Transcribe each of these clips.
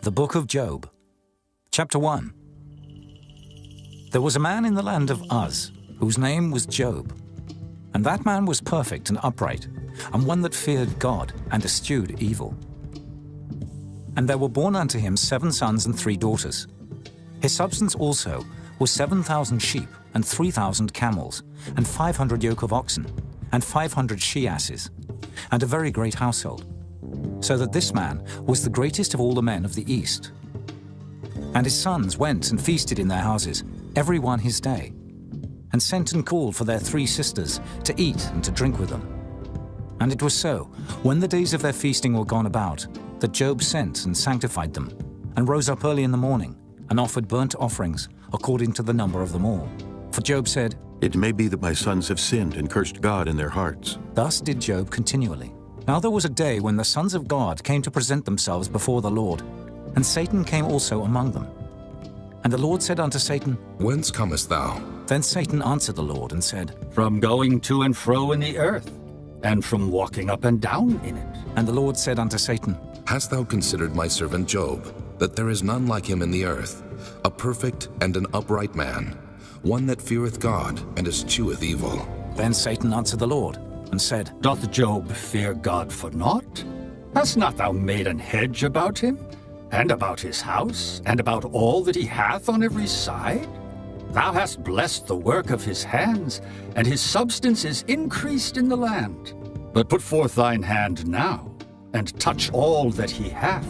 The Book of Job, Chapter 1. There was a man in the land of Uz, whose name was Job. And that man was perfect and upright, and one that feared God and eschewed evil. And there were born unto him 7 sons and 3 daughters. His substance also was 7,000 sheep, and 3,000 camels, and 500 yoke of oxen, and 500 she-asses, and a very great household. So that this man was the greatest of all the men of the east. And his sons went and feasted in their houses, every one his day, and sent and called for their 3 sisters to eat and to drink with them. And it was so, when the days of their feasting were gone about, that Job sent and sanctified them, and rose up early in the morning, and offered burnt offerings according to the number of them all. For Job said, "It may be that my sons have sinned and cursed God in their hearts." Thus did Job continually. Now there was a day when the sons of God came to present themselves before the Lord, and Satan came also among them. And the Lord said unto Satan, Whence comest thou? Then Satan answered the Lord and said, From going to and fro in the earth, and from walking up and down in it. And the Lord said unto Satan, Hast thou considered my servant Job, that there is none like him in the earth, a perfect and an upright man, one that feareth God and escheweth evil? Then Satan answered the Lord and said, Doth Job fear God for naught? Hast not thou made an hedge about him, and about his house, and about all that he hath on every side? Thou hast blessed the work of his hands, and his substance is increased in the land. But put forth thine hand now, and touch all that he hath,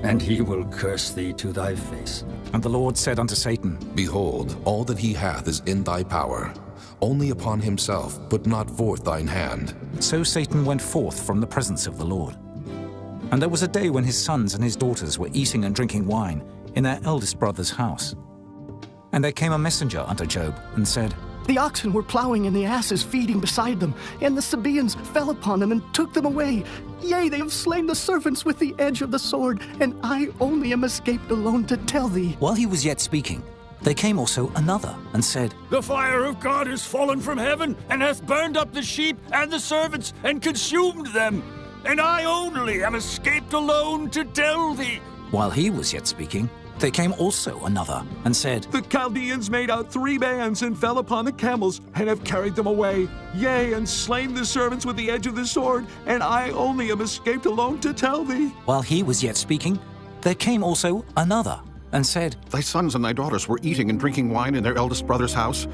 and he will curse thee to thy face. And the Lord said unto Satan, Behold, all that he hath is in thy power. Only upon himself put not forth thine hand. So Satan went forth from the presence of the Lord. And there was a day when his sons and his daughters were eating and drinking wine in their eldest brother's house. And there came a messenger unto Job, and said, The oxen were plowing, and the asses feeding beside them, and the Sabaeans fell upon them and took them away. Yea, they have slain the servants with the edge of the sword, and I only am escaped alone to tell thee. While he was yet speaking, there came also another, and said, The fire of God is fallen from heaven, and hath burned up the sheep and the servants, and consumed them. And I only am escaped alone to tell thee. While he was yet speaking, there came also another, and said, The Chaldeans made out 3 bands, and fell upon the camels, and have carried them away. Yea, and slain the servants with the edge of the sword, and I only am escaped alone to tell thee. While he was yet speaking, there came also another, and said, Thy sons and thy daughters were eating and drinking wine in their eldest brother's house.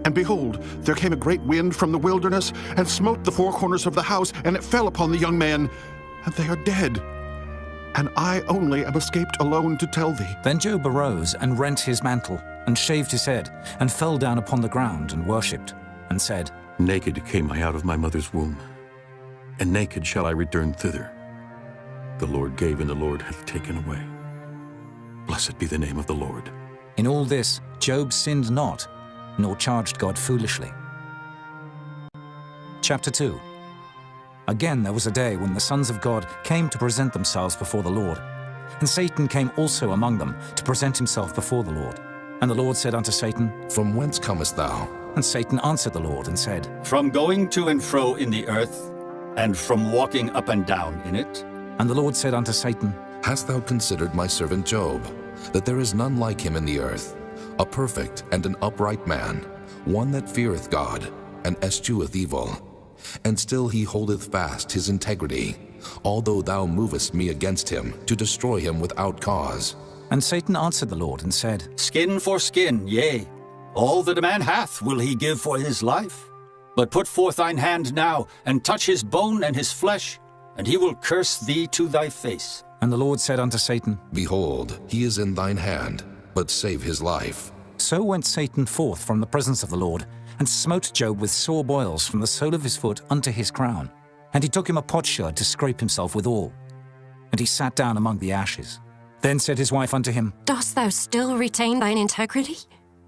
And behold, there came a great wind from the wilderness, and smote the 4 corners of the house, and it fell upon the young men, and they are dead. And I only am escaped alone to tell thee. Then Job arose and rent his mantle, and shaved his head, and fell down upon the ground, and worshipped, and said, Naked came I out of my mother's womb, and naked shall I return thither. The Lord gave, and the Lord hath taken away. Blessed be the name of the Lord. In all this Job sinned not, nor charged God foolishly. Chapter 2. Again there was a day when the sons of God came to present themselves before the Lord. And Satan came also among them to present himself before the Lord. And the Lord said unto Satan, From whence comest thou? And Satan answered the Lord and said, From going to and fro in the earth, and from walking up and down in it. And the Lord said unto Satan, Hast thou considered my servant Job, that there is none like him in the earth, a perfect and an upright man, one that feareth God, and escheweth evil? And still he holdeth fast his integrity, although thou movest me against him, to destroy him without cause. And Satan answered the Lord and said, Skin for skin, yea, all that a man hath will he give for his life. But put forth thine hand now, and touch his bone and his flesh, and he will curse thee to thy face. And the Lord said unto Satan, Behold, he is in thine hand, but save his life. So went Satan forth from the presence of the Lord, and smote Job with sore boils from the sole of his foot unto his crown. And he took him a potsherd to scrape himself withal. And he sat down among the ashes. Then said his wife unto him, Dost thou still retain thine integrity?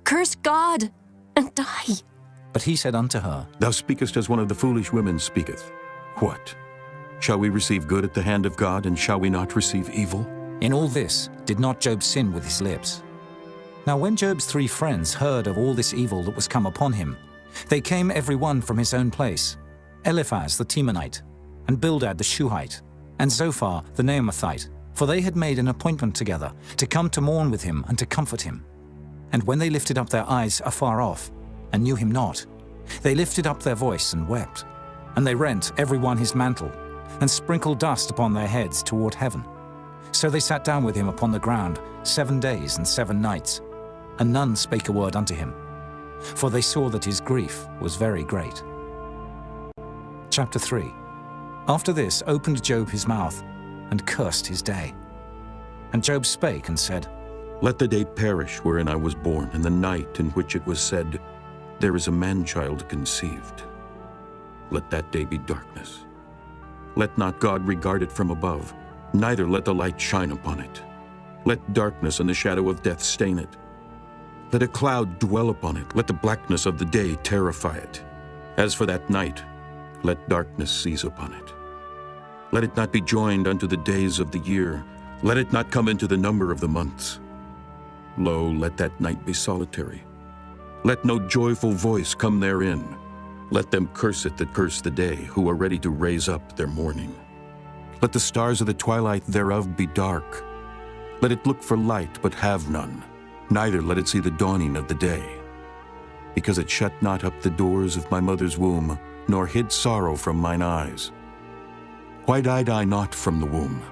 Curse God, and die. But he said unto her, Thou speakest as one of the foolish women speaketh. What? Shall we receive good at the hand of God, and shall we not receive evil? In all this did not Job sin with his lips. Now when Job's 3 friends heard of all this evil that was come upon him, they came every one from his own place, Eliphaz the Temanite, and Bildad the Shuhite, and Zophar the Naamathite, for they had made an appointment together to come to mourn with him and to comfort him. And when they lifted up their eyes afar off, and knew him not, they lifted up their voice and wept. And they rent every one his mantle, and sprinkled dust upon their heads toward heaven. So they sat down with him upon the ground 7 days and 7 nights, and none spake a word unto him, for they saw that his grief was very great. Chapter 3. After this opened Job his mouth, and cursed his day. And Job spake and said, Let the day perish wherein I was born, and the night in which it was said, There is a man-child conceived. Let that day be darkness. Let not God regard it from above, neither let the light shine upon it. Let darkness and the shadow of death stain it. Let a cloud dwell upon it, let the blackness of the day terrify it. As for that night, let darkness seize upon it. Let it not be joined unto the days of the year, let it not come into the number of the months. Lo, let that night be solitary. Let no joyful voice come therein. Let them curse it that curse the day, who are ready to raise up their mourning. Let the stars of the twilight thereof be dark. Let it look for light, but have none, neither let it see the dawning of the day. Because it shut not up the doors of my mother's womb, nor hid sorrow from mine eyes. Why died I not from the womb?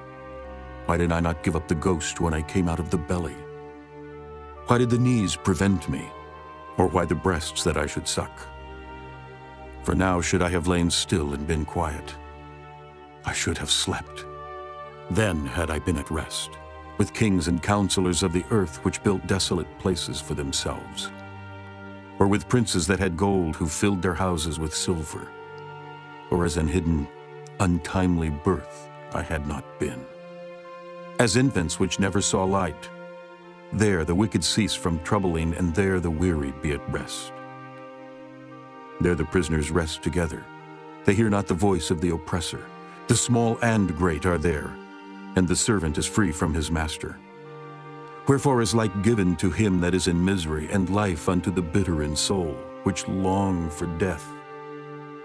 Why did I not give up the ghost when I came out of the belly? Why did the knees prevent me, or why the breasts that I should suck? For now should I have lain still and been quiet. I should have slept. Then had I been at rest, with kings and counselors of the earth which built desolate places for themselves, or with princes that had gold who filled their houses with silver, or as an hidden, untimely birth I had not been. As infants which never saw light, there the wicked cease from troubling, and there the weary be at rest. There the prisoners rest together. They hear not the voice of the oppressor. The small and great are there, and the servant is free from his master. Wherefore is light given to him that is in misery, and life unto the bitter in soul, which long for death,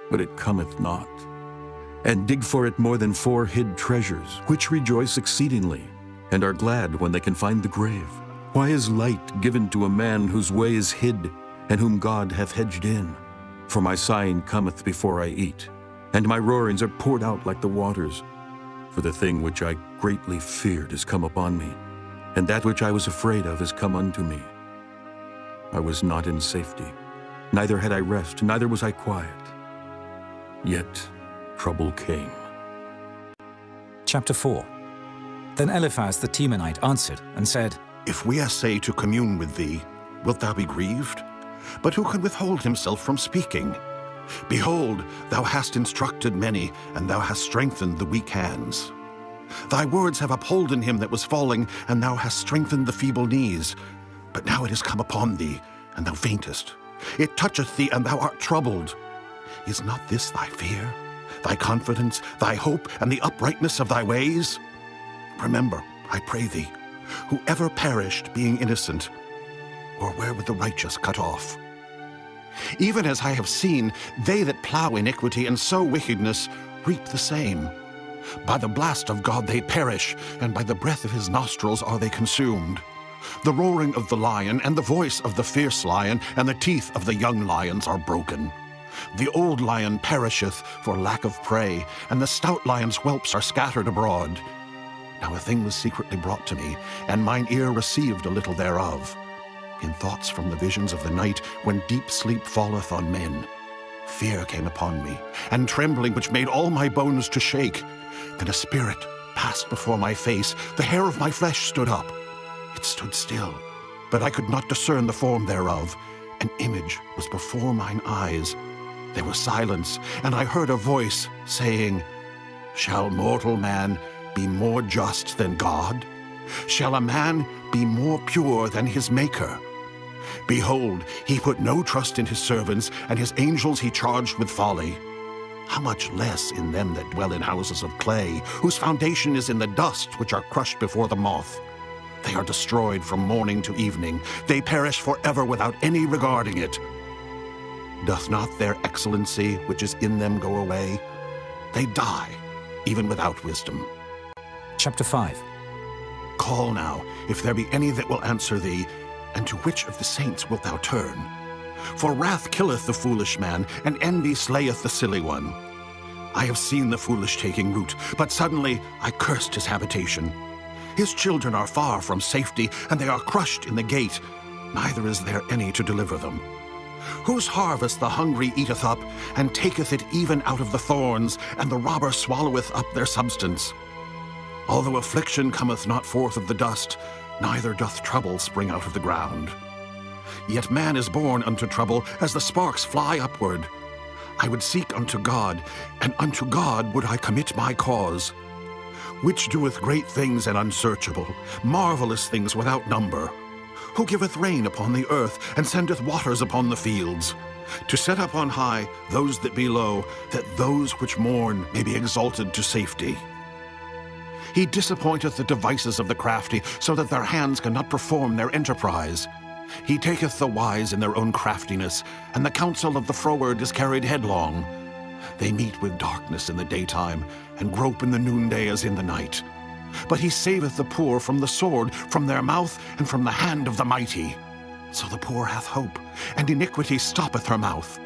but it cometh not, and dig for it more than 4 hid treasures, which rejoice exceedingly, and are glad when they can find the grave. Why is light given to a man whose way is hid, and whom God hath hedged in? For my sighing cometh before I eat, and my roarings are poured out like the waters. For the thing which I greatly feared is come upon me, and that which I was afraid of is come unto me. I was not in safety, neither had I rest, neither was I quiet. Yet trouble came. Chapter 4. Then Eliphaz the Temanite answered and said, If we essay to commune with thee, wilt thou be grieved? But who can withhold himself from speaking? Behold, thou hast instructed many, and thou hast strengthened the weak hands. Thy words have upholden him that was falling, and thou hast strengthened the feeble knees. But now it is come upon thee, and thou faintest. It toucheth thee, and thou art troubled. Is not this thy fear, thy confidence, thy hope, and the uprightness of thy ways? Remember, I pray thee, whoever perished being innocent, or where were the righteous cut off? Even as I have seen, they that plow iniquity and sow wickedness reap the same. By the blast of God they perish, and by the breath of his nostrils are they consumed. The roaring of the lion, and the voice of the fierce lion, and the teeth of the young lions are broken. The old lion perisheth for lack of prey, and the stout lion's whelps are scattered abroad. Now a thing was secretly brought to me, and mine ear received a little thereof. In thoughts from the visions of the night, when deep sleep falleth on men, fear came upon me, and trembling which made all my bones to shake. Then a spirit passed before my face, the hair of my flesh stood up. It stood still, but I could not discern the form thereof. An image was before mine eyes. There was silence, and I heard a voice saying, Shall mortal man be more just than God? Shall a man be more pure than his Maker? Behold, he put no trust in his servants, and his angels he charged with folly. How much less in them that dwell in houses of clay, whose foundation is in the dust, which are crushed before the moth? They are destroyed from morning to evening. They perish forever without any regarding it. Doth not their excellency which is in them go away? They die, even without wisdom. Chapter 5. Call now, if there be any that will answer thee, and to which of the saints wilt thou turn? For wrath killeth the foolish man, and envy slayeth the silly one. I have seen the foolish taking root, but suddenly I cursed his habitation. His children are far from safety, and they are crushed in the gate, neither is there any to deliver them. Whose harvest the hungry eateth up, and taketh it even out of the thorns, and the robber swalloweth up their substance. Although affliction cometh not forth of the dust, neither doth trouble spring out of the ground. Yet man is born unto trouble, as the sparks fly upward. I would seek unto God, and unto God would I commit my cause. Which doeth great things and unsearchable, marvelous things without number. Who giveth rain upon the earth, and sendeth waters upon the fields, to set up on high those that be low, that those which mourn may be exalted to safety. He disappointeth the devices of the crafty, so that their hands cannot perform their enterprise. He taketh the wise in their own craftiness, and the counsel of the froward is carried headlong. They meet with darkness in the daytime, and grope in the noonday as in the night. But he saveth the poor from the sword, from their mouth, and from the hand of the mighty. So the poor hath hope, and iniquity stoppeth her mouth.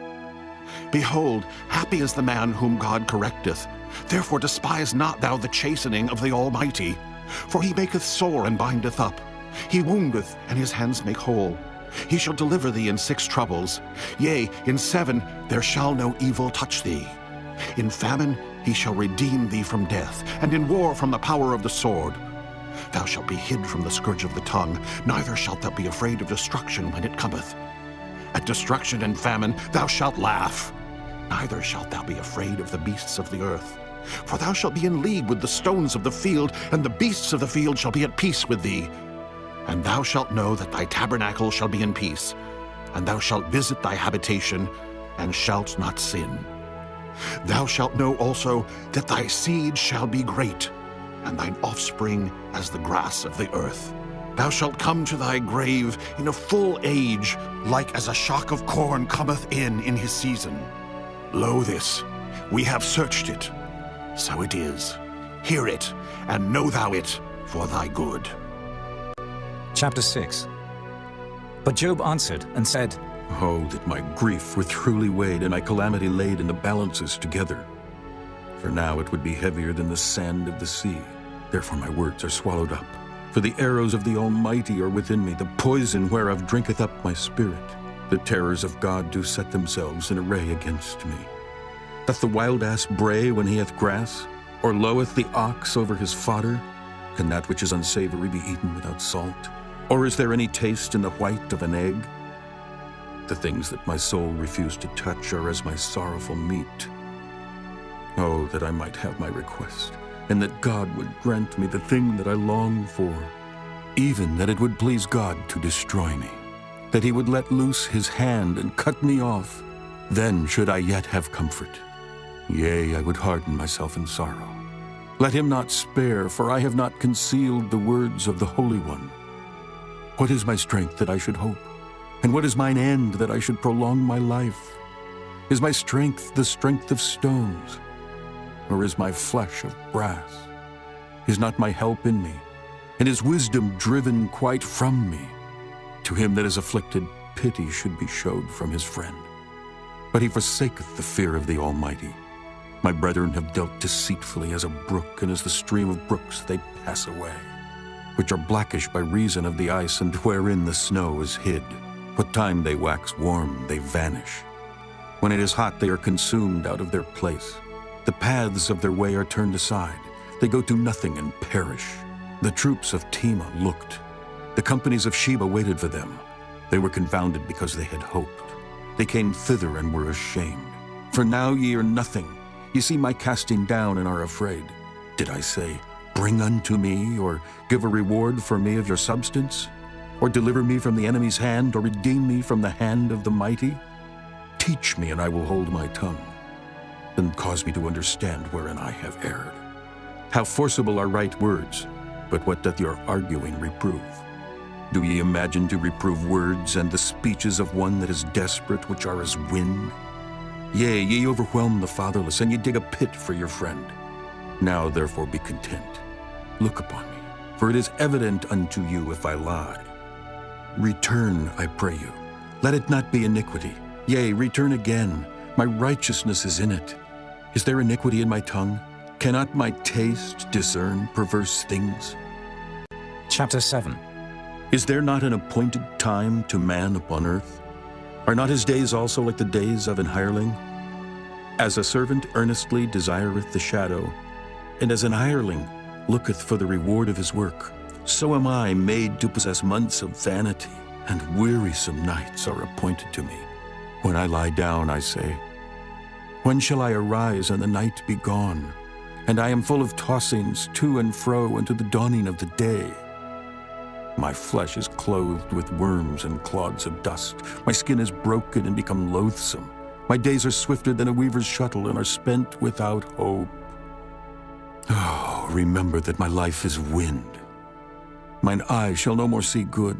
Behold, happy is the man whom God correcteth. Therefore despise not thou the chastening of the Almighty. For he maketh sore and bindeth up. He woundeth, and his hands make whole. He shall deliver thee in 6 troubles. Yea, in 7 there shall no evil touch thee. In famine he shall redeem thee from death, and in war from the power of the sword. Thou shalt be hid from the scourge of the tongue, neither shalt thou be afraid of destruction when it cometh. At destruction and famine thou shalt laugh, neither shalt thou be afraid of the beasts of the earth. For thou shalt be in league with the stones of the field, and the beasts of the field shall be at peace with thee. And thou shalt know that thy tabernacle shall be in peace, and thou shalt visit thy habitation, and shalt not sin. Thou shalt know also that thy seed shall be great, and thine offspring as the grass of the earth. Thou shalt come to thy grave in a full age, like as a shock of corn cometh in his season. Lo this, we have searched it, so it is. Hear it, and know thou it for thy good. Chapter 6. But Job answered and said, Oh, that my grief were truly weighed, and my calamity laid in the balances together. For now it would be heavier than the sand of the sea. Therefore my words are swallowed up. For the arrows of the Almighty are within me, the poison whereof drinketh up my spirit. The terrors of God do set themselves in array against me. Doth the wild ass bray when he hath grass? Or loweth the ox over his fodder? Can that which is unsavory be eaten without salt? Or is there any taste in the white of an egg? The things that my soul refused to touch are as my sorrowful meat. Oh, that I might have my request, and that God would grant me the thing that I long for, even that it would please God to destroy me, that he would let loose his hand and cut me off. Then should I yet have comfort. Yea, I would harden myself in sorrow. Let him not spare, for I have not concealed the words of the Holy One. What is my strength that I should hope? And what is mine end that I should prolong my life? Is my strength the strength of stones? Or is my flesh of brass? Is not my help in me? And is wisdom driven quite from me? To him that is afflicted, pity should be showed from his friend. But he forsaketh the fear of the Almighty. My brethren have dealt deceitfully as a brook, and as the stream of brooks they pass away, which are blackish by reason of the ice, and wherein the snow is hid. What time they wax warm, they vanish. When it is hot, they are consumed out of their place. The paths of their way are turned aside. They go to nothing and perish. The troops of Tema looked. The companies of Sheba waited for them. They were confounded because they had hoped. They came thither and were ashamed. For now ye are nothing. Ye see my casting down and are afraid. Did I say, bring unto me, or give a reward for me of your substance? Or deliver me from the enemy's hand, or redeem me from the hand of the mighty? Teach me, and I will hold my tongue. Then cause me to understand wherein I have erred. How forcible are right words, but what doth your arguing reprove? Do ye imagine to reprove words and the speeches of one that is desperate, which are as wind? Yea, ye overwhelm the fatherless, and ye dig a pit for your friend. Now therefore be content. Look upon me, for it is evident unto you if I lie. Return, I pray you. Let it not be iniquity. Yea, return again. My righteousness is in it. Is there iniquity in my tongue? Cannot my taste discern perverse things? Chapter 7. Is there not an appointed time to man upon earth? Are not his days also like the days of an hireling? As a servant earnestly desireth the shadow, and as an hireling looketh for the reward of his work, so am I made to possess months of vanity, and wearisome nights are appointed to me. When I lie down, I say, when shall I arise and the night be gone? And I am full of tossings to and fro unto the dawning of the day. My flesh is clothed with worms and clods of dust. My skin is broken and become loathsome. My days are swifter than a weaver's shuttle and are spent without hope. Oh, remember that my life is wind. Mine eye shall no more see good.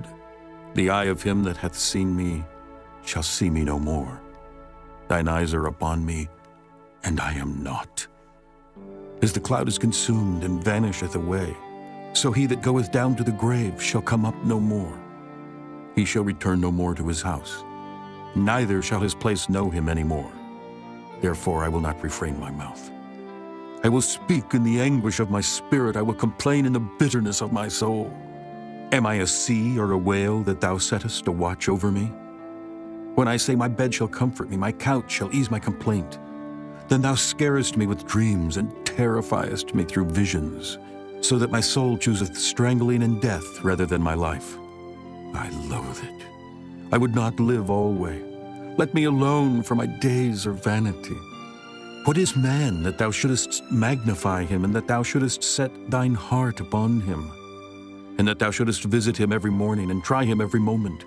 The eye of him that hath seen me shall see me no more. Thine eyes are upon me, and I am not. As the cloud is consumed and vanisheth away, so he that goeth down to the grave shall come up no more. He shall return no more to his house, neither shall his place know him any more. Therefore I will not refrain my mouth. I will speak in the anguish of my spirit. I will complain in the bitterness of my soul. Am I a sea or a whale that thou settest a watch over me? When I say my bed shall comfort me, my couch shall ease my complaint, then thou scarest me with dreams and terrifiest me through visions, so that my soul chooseth strangling and death rather than my life. I loathe it. I would not live alway. Let me alone, for my days are vanity. What is man that thou shouldest magnify him, and that thou shouldest set thine heart upon him, and that thou shouldest visit him every morning and try him every moment?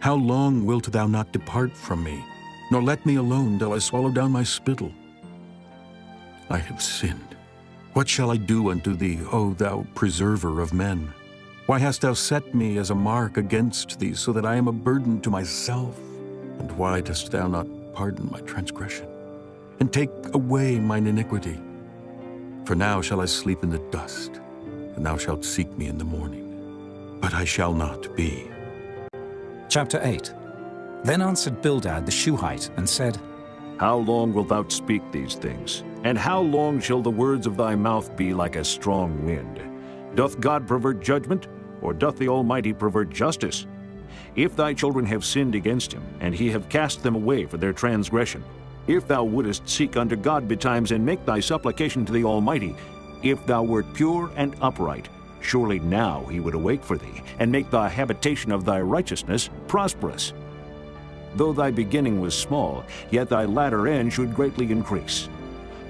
How long wilt thou not depart from me, nor let me alone till I swallow down my spittle? I have sinned. What shall I do unto thee, O thou preserver of men? Why hast thou set me as a mark against thee, so that I am a burden to myself? And why dost thou not pardon my transgression, and take away mine iniquity? For now shall I sleep in the dust, and thou shalt seek me in the morning, but I shall not be. Chapter 8. Then answered Bildad the Shuhite, and said, How long wilt thou speak these things? And how long shall the words of thy mouth be like a strong wind? Doth God pervert judgment, or doth the Almighty pervert justice? If thy children have sinned against him, and he have cast them away for their transgression, if thou wouldest seek unto God betimes, and make thy supplication to the Almighty, if thou wert pure and upright, surely now he would awake for thee, and make the habitation of thy righteousness prosperous. Though thy beginning was small, yet thy latter end should greatly increase.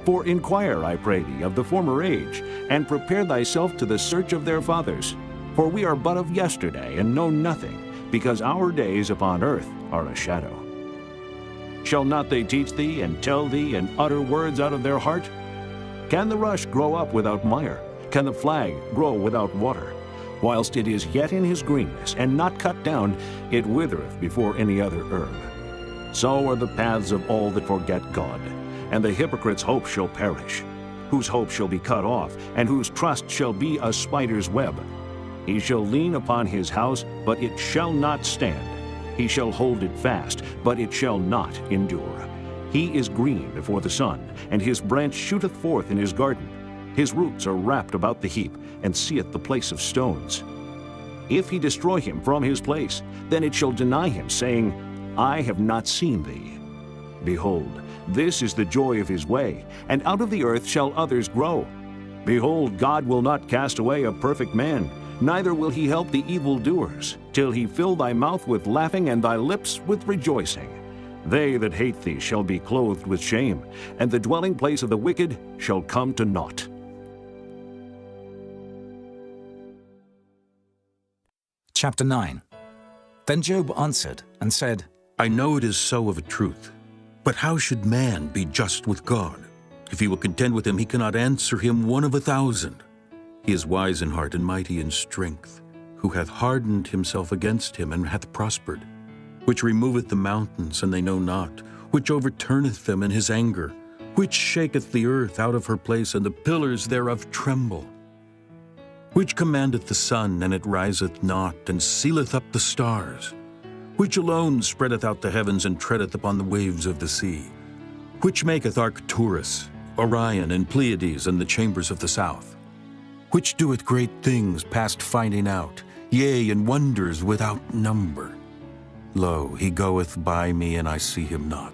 For inquire, I pray thee, of the former age, and prepare thyself to the search of their fathers. For we are but of yesterday, and know nothing, because our days upon earth are a shadow. Shall not they teach thee, and tell thee, and utter words out of their heart? Can the rush grow up without mire? Can the flag grow without water? Whilst it is yet in his greenness, and not cut down, it withereth before any other herb. So are the paths of all that forget God, and the hypocrite's hope shall perish, whose hope shall be cut off, and whose trust shall be a spider's web. He shall lean upon his house, but it shall not stand. He shall hold it fast, but it shall not endure. He is green before the sun, and his branch shooteth forth in his garden. His roots are wrapped about the heap, and seeth the place of stones. If he destroy him from his place, then it shall deny him, saying, I have not seen thee. Behold, this is the joy of his way, and out of the earth shall others grow. Behold, God will not cast away a perfect man, neither will he help the evildoers, till he fill thy mouth with laughing and thy lips with rejoicing. They that hate thee shall be clothed with shame, and the dwelling place of the wicked shall come to naught. Chapter 9. Then Job answered and said, I know it is so of a truth. But how should man be just with God? If he will contend with him, he cannot answer him 1 of 1,000. He is wise in heart and mighty in strength, who hath hardened himself against him and hath prospered, which removeth the mountains, and they know not, which overturneth them in his anger, which shaketh the earth out of her place, and the pillars thereof tremble. Which commandeth the sun, and it riseth not, and sealeth up the stars? Which alone spreadeth out the heavens, and treadeth upon the waves of the sea? Which maketh Arcturus, Orion, and Pleiades, and the chambers of the south? Which doeth great things past finding out, yea, and wonders without number? Lo, he goeth by me, and I see him not.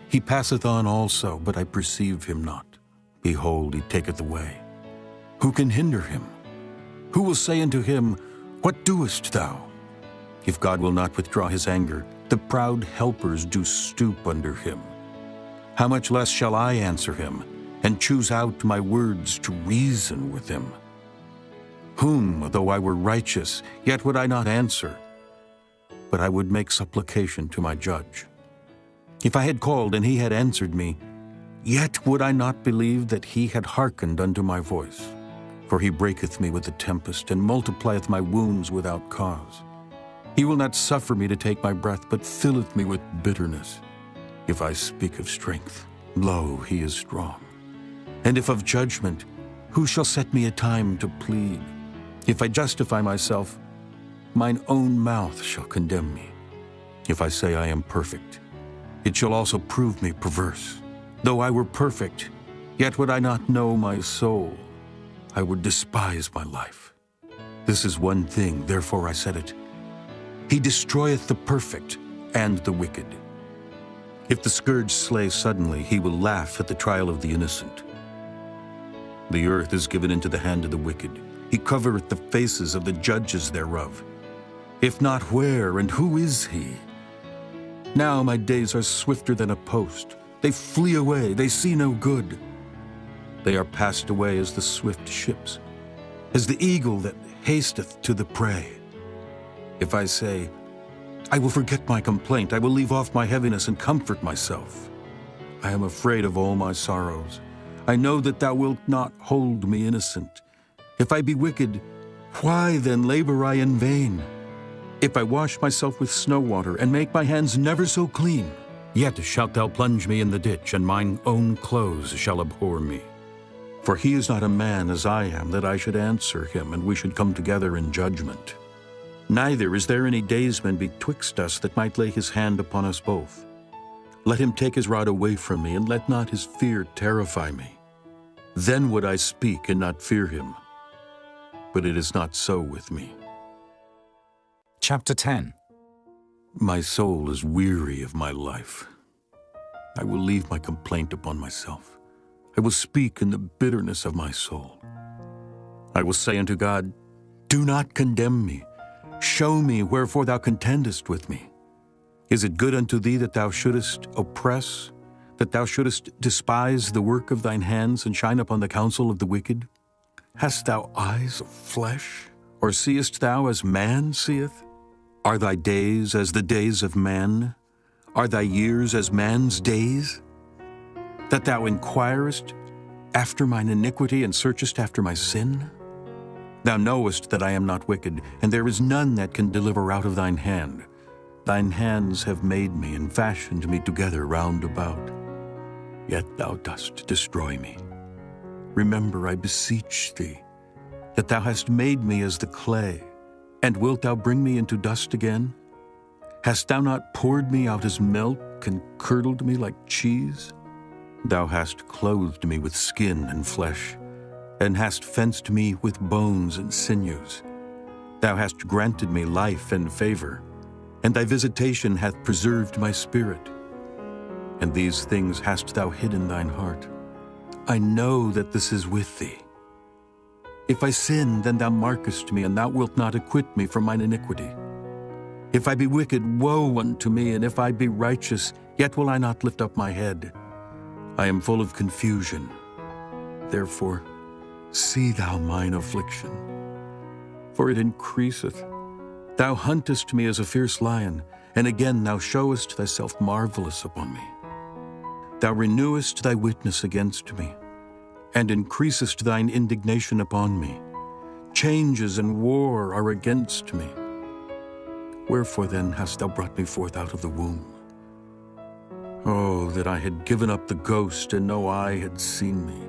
He passeth on also, but I perceive him not. Behold, he taketh away. Who can hinder him? Who will say unto him, What doest thou? If God will not withdraw his anger, the proud helpers do stoop under him. How much less shall I answer him, and choose out my words to reason with him? Whom, though I were righteous, yet would I not answer, but I would make supplication to my judge. If I had called, and he had answered me, yet would I not believe that he had hearkened unto my voice. For he breaketh me with the tempest, and multiplieth my wounds without cause. He will not suffer me to take my breath, but filleth me with bitterness. If I speak of strength, lo, he is strong. And if of judgment, who shall set me a time to plead? If I justify myself, mine own mouth shall condemn me. If I say I am perfect, it shall also prove me perverse. Though I were perfect, yet would I not know my soul. I would despise my life. This is one thing, therefore I said it. He destroyeth the perfect and the wicked. If the scourge slay suddenly, he will laugh at the trial of the innocent. The earth is given into the hand of the wicked. He covereth the faces of the judges thereof. If not, where and who is he? Now my days are swifter than a post. They flee away, they see no good. They are passed away as the swift ships, as the eagle that hasteth to the prey. If I say, I will forget my complaint, I will leave off my heaviness and comfort myself. I am afraid of all my sorrows. I know that thou wilt not hold me innocent. If I be wicked, why then labor I in vain? If I wash myself with snow water, and make my hands never so clean, yet shalt thou plunge me in the ditch, and mine own clothes shall abhor me. For he is not a man as I am, that I should answer him, and we should come together in judgment. Neither is there any daysman betwixt us that might lay his hand upon us both. Let him take his rod away from me, and let not his fear terrify me. Then would I speak and not fear him. But it is not so with me. Chapter 10. My soul is weary of my life. I will leave my complaint upon myself. I will speak in the bitterness of my soul. I will say unto God, Do not condemn me. Show me wherefore thou contendest with me. Is it good unto thee that thou shouldest oppress, that thou shouldest despise the work of thine hands, and shine upon the counsel of the wicked? Hast thou eyes of flesh, or seest thou as man seeth? Are thy days as the days of man? Are thy years as man's days? That thou inquirest after mine iniquity, and searchest after my sin? Thou knowest that I am not wicked, and there is none that can deliver out of thine hand. Thine hands have made me, and fashioned me together round about. Yet thou dost destroy me. Remember, I beseech thee, that thou hast made me as the clay, and wilt thou bring me into dust again? Hast thou not poured me out as milk, and curdled me like cheese? Thou hast clothed me with skin and flesh, and hast fenced me with bones and sinews. Thou hast granted me life and favor, and thy visitation hath preserved my spirit. And these things hast thou hid in thine heart. I know that this is with thee. If I sin, then thou markest me, and thou wilt not acquit me from mine iniquity. If I be wicked, woe unto me, and if I be righteous, yet will I not lift up my head. I am full of confusion. Therefore, see thou mine affliction, for it increaseth. Thou huntest me as a fierce lion, and again thou showest thyself marvelous upon me. Thou renewest thy witness against me, and increasest thine indignation upon me. Changes and war are against me. Wherefore then hast thou brought me forth out of the womb? Oh, that I had given up the ghost, and no eye had seen me.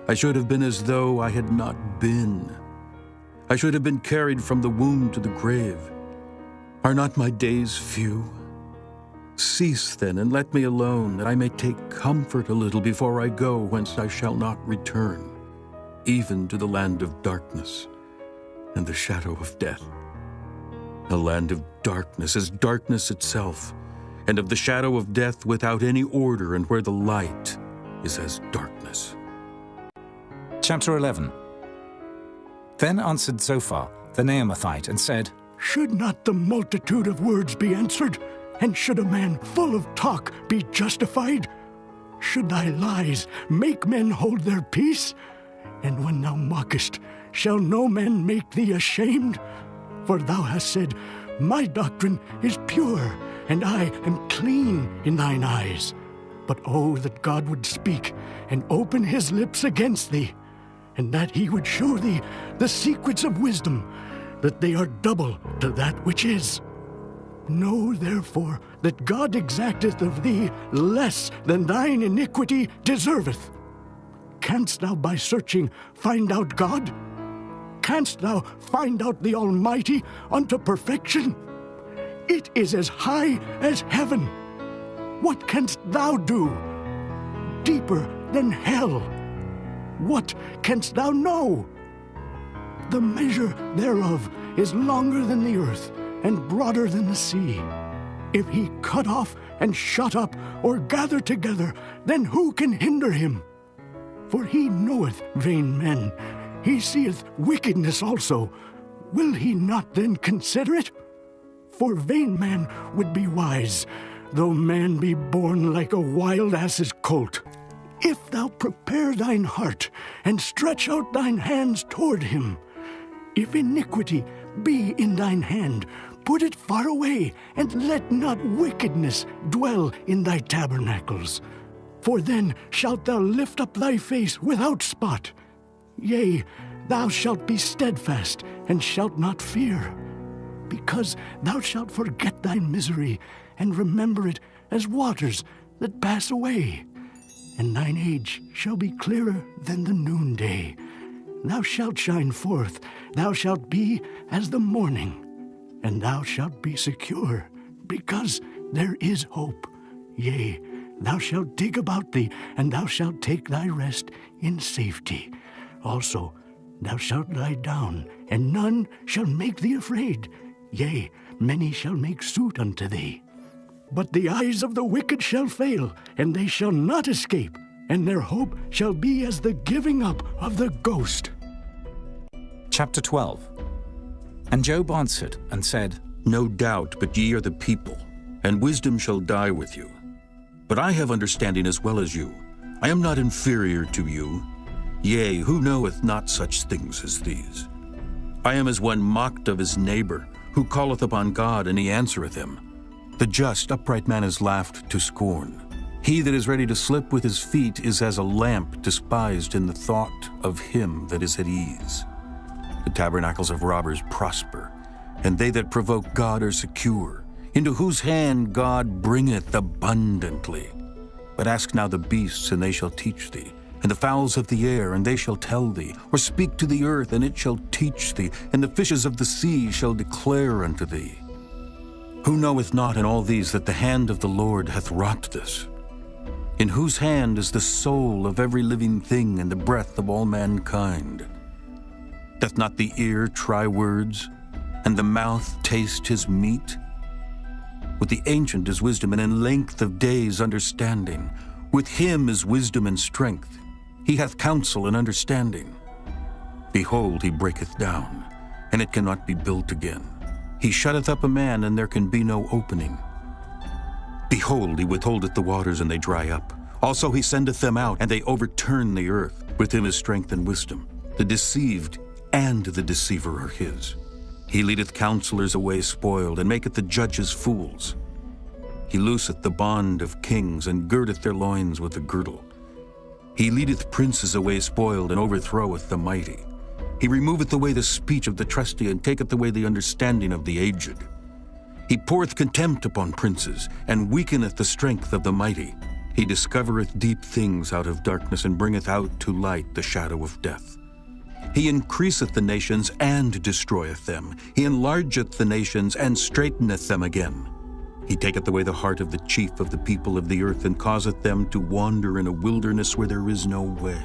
I should have been as though I had not been. I should have been carried from the womb to the grave. Are not my days few? Cease then, and let me alone, that I may take comfort a little before I go whence I shall not return, even to the land of darkness and the shadow of death. A land of darkness is darkness itself, and of the shadow of death without any order, and where the light is as darkness. Chapter 11. Then answered Zophar, the Naamathite, and said, Should not the multitude of words be answered? And should a man full of talk be justified? Should thy lies make men hold their peace? And when thou mockest, shall no man make thee ashamed? For thou hast said, My doctrine is pure, and I am clean in thine eyes. But oh, that God would speak and open his lips against thee, and that he would show thee the secrets of wisdom, that they are double to that which is. Know therefore that God exacteth of thee less than thine iniquity deserveth. Canst thou by searching find out God? Canst thou find out the Almighty unto perfection? It is as high as heaven. What canst thou do? Deeper than hell. What canst thou know? The measure thereof is longer than the earth, and broader than the sea. If he cut off and shut up, or gather together, then who can hinder him? For he knoweth vain men, he seeth wickedness also. Will he not then consider it? For vain man would be wise, though man be born like a wild ass's colt. If thou prepare thine heart, and stretch out thine hands toward him, if iniquity be in thine hand, put it far away, and let not wickedness dwell in thy tabernacles. For then shalt thou lift up thy face without spot. Yea, thou shalt be steadfast, and shalt not fear, because thou shalt forget thy misery, and remember it as waters that pass away. And thine age shall be clearer than the noonday. Thou shalt shine forth, thou shalt be as the morning, and thou shalt be secure, because there is hope. Yea, thou shalt dig about thee, and thou shalt take thy rest in safety. Also, thou shalt lie down, and none shall make thee afraid. Yea, many shall make suit unto thee. But the eyes of the wicked shall fail, and they shall not escape, and their hope shall be as the giving up of the ghost. Chapter 12. And Job answered and said, No doubt, but ye are the people, and wisdom shall die with you. But I have understanding as well as you. I am not inferior to you. Yea, who knoweth not such things as these? I am as one mocked of his neighbor, who calleth upon God, and he answereth him. The just, upright man is laughed to scorn. He that is ready to slip with his feet is as a lamp despised in the thought of him that is at ease. The tabernacles of robbers prosper, and they that provoke God are secure, into whose hand God bringeth abundantly. But ask now the beasts, and they shall teach thee, and the fowls of the air, and they shall tell thee, or speak to the earth, and it shall teach thee, and the fishes of the sea shall declare unto thee. Who knoweth not in all these that the hand of the Lord hath wrought this? In whose hand is the soul of every living thing, and the breath of all mankind? Doth not the ear try words, and the mouth taste his meat? With the ancient is wisdom, and in length of days understanding. With him is wisdom and strength. He hath counsel and understanding. Behold, he breaketh down, and it cannot be built again. He shutteth up a man, and there can be no opening. Behold, he withholdeth the waters, and they dry up. Also he sendeth them out, and they overturn the earth. With him is strength and wisdom. The deceived and the deceiver are his. He leadeth counselors away spoiled, and maketh the judges fools. He looseth the bond of kings, and girdeth their loins with a girdle. He leadeth princes away spoiled, and overthroweth the mighty. He removeth away the speech of the trusty, and taketh away the understanding of the aged. He poureth contempt upon princes, and weakeneth the strength of the mighty. He discovereth deep things out of darkness, and bringeth out to light the shadow of death. He increaseth the nations and destroyeth them. He enlargeth the nations and straiteneth them again. He taketh away the heart of the chief of the people of the earth, and causeth them to wander in a wilderness where there is no way.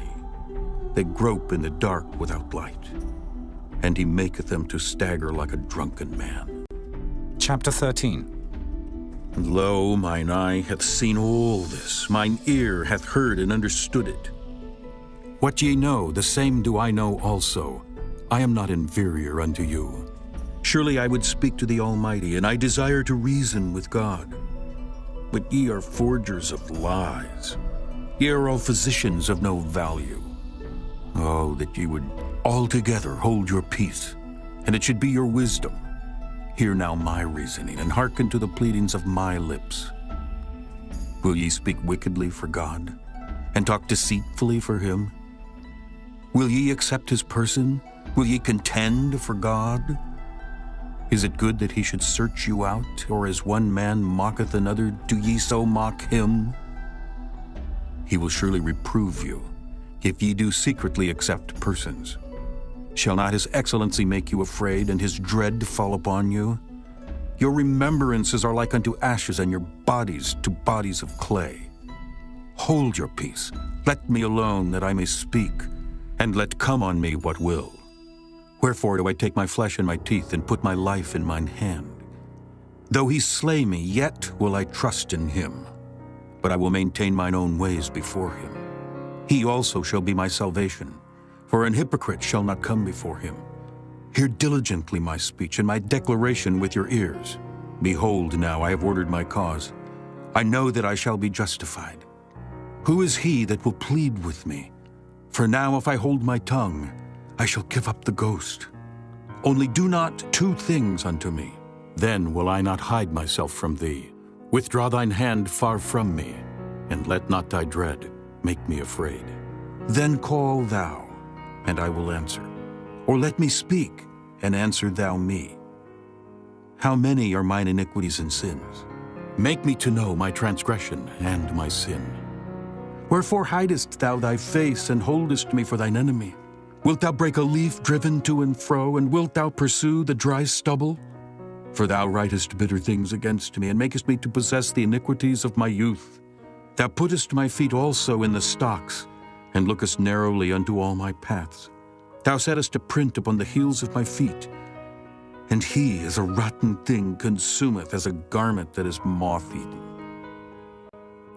They grope in the dark without light, and he maketh them to stagger like a drunken man. Chapter 13. And lo, mine eye hath seen all this, mine ear hath heard and understood it. What ye know, the same do I know also. I am not inferior unto you. Surely I would speak to the Almighty, and I desire to reason with God. But ye are forgers of lies. Ye are all physicians of no value. Oh, that ye would altogether hold your peace, and it should be your wisdom. Hear now my reasoning, and hearken to the pleadings of my lips. Will ye speak wickedly for God, and talk deceitfully for him? Will ye accept his person? Will ye contend for God? Is it good that he should search you out, or as one man mocketh another, do ye so mock him? He will surely reprove you, if ye do secretly accept persons. Shall not his excellency make you afraid, and his dread fall upon you? Your remembrances are like unto ashes, and your bodies to bodies of clay. Hold your peace, let me alone, that I may speak, and let come on me what will. Wherefore do I take my flesh in my teeth, and put my life in mine hand? Though he slay me, yet will I trust in him. But I will maintain mine own ways before him. He also shall be my salvation, for an hypocrite shall not come before him. Hear diligently my speech, and my declaration with your ears. Behold, now I have ordered my cause. I know that I shall be justified. Who is he that will plead with me? For now if I hold my tongue, I shall give up the ghost. Only do not two things unto me. Then will I not hide myself from thee. Withdraw thine hand far from me, and let not thy dread make me afraid. Then call thou, and I will answer. Or let me speak, and answer thou me. How many are mine iniquities and sins? Make me to know my transgression and my sin. Wherefore hidest thou thy face, and holdest me for thine enemy? Wilt thou break a leaf driven to and fro, and wilt thou pursue the dry stubble? For thou writest bitter things against me, and makest me to possess the iniquities of my youth. Thou puttest my feet also in the stocks, and lookest narrowly unto all my paths. Thou settest a print upon the heels of my feet, and he, as a rotten thing, consumeth, as a garment that is moth-eaten.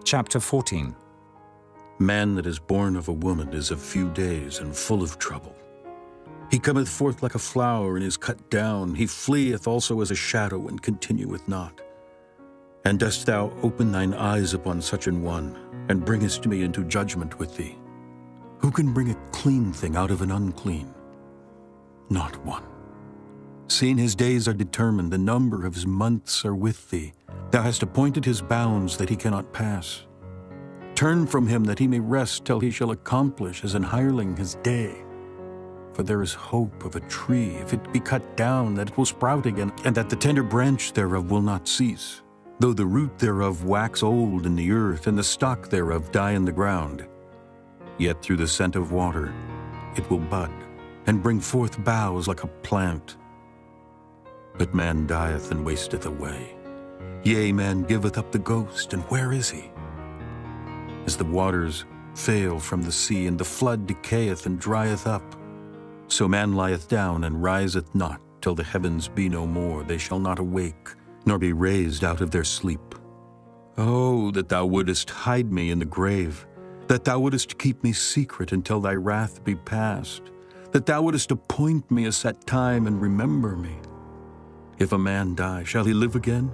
Chapter 14. Man that is born of a woman is of few days, and full of trouble. He cometh forth like a flower, and is cut down. He fleeth also as a shadow, and continueth not. And dost thou open thine eyes upon such an one, and bringest me into judgment with thee? Who can bring a clean thing out of an unclean? Not one. Seeing his days are determined, the number of his months are with thee. Thou hast appointed his bounds that he cannot pass. Turn from him that he may rest till he shall accomplish as an hireling his day. For there is hope of a tree, if it be cut down, that it will sprout again, and that the tender branch thereof will not cease. Though the root thereof wax old in the earth, and the stock thereof die in the ground, yet through the scent of water it will bud, and bring forth boughs like a plant. But man dieth and wasteth away. Yea, man giveth up the ghost, and where is he? As the waters fail from the sea, and the flood decayeth and drieth up, so man lieth down and riseth not, till the heavens be no more. They shall not awake, nor be raised out of their sleep. Oh, that thou wouldest hide me in the grave, that thou wouldest keep me secret until thy wrath be past, that thou wouldest appoint me a set time and remember me. If a man die, shall he live again?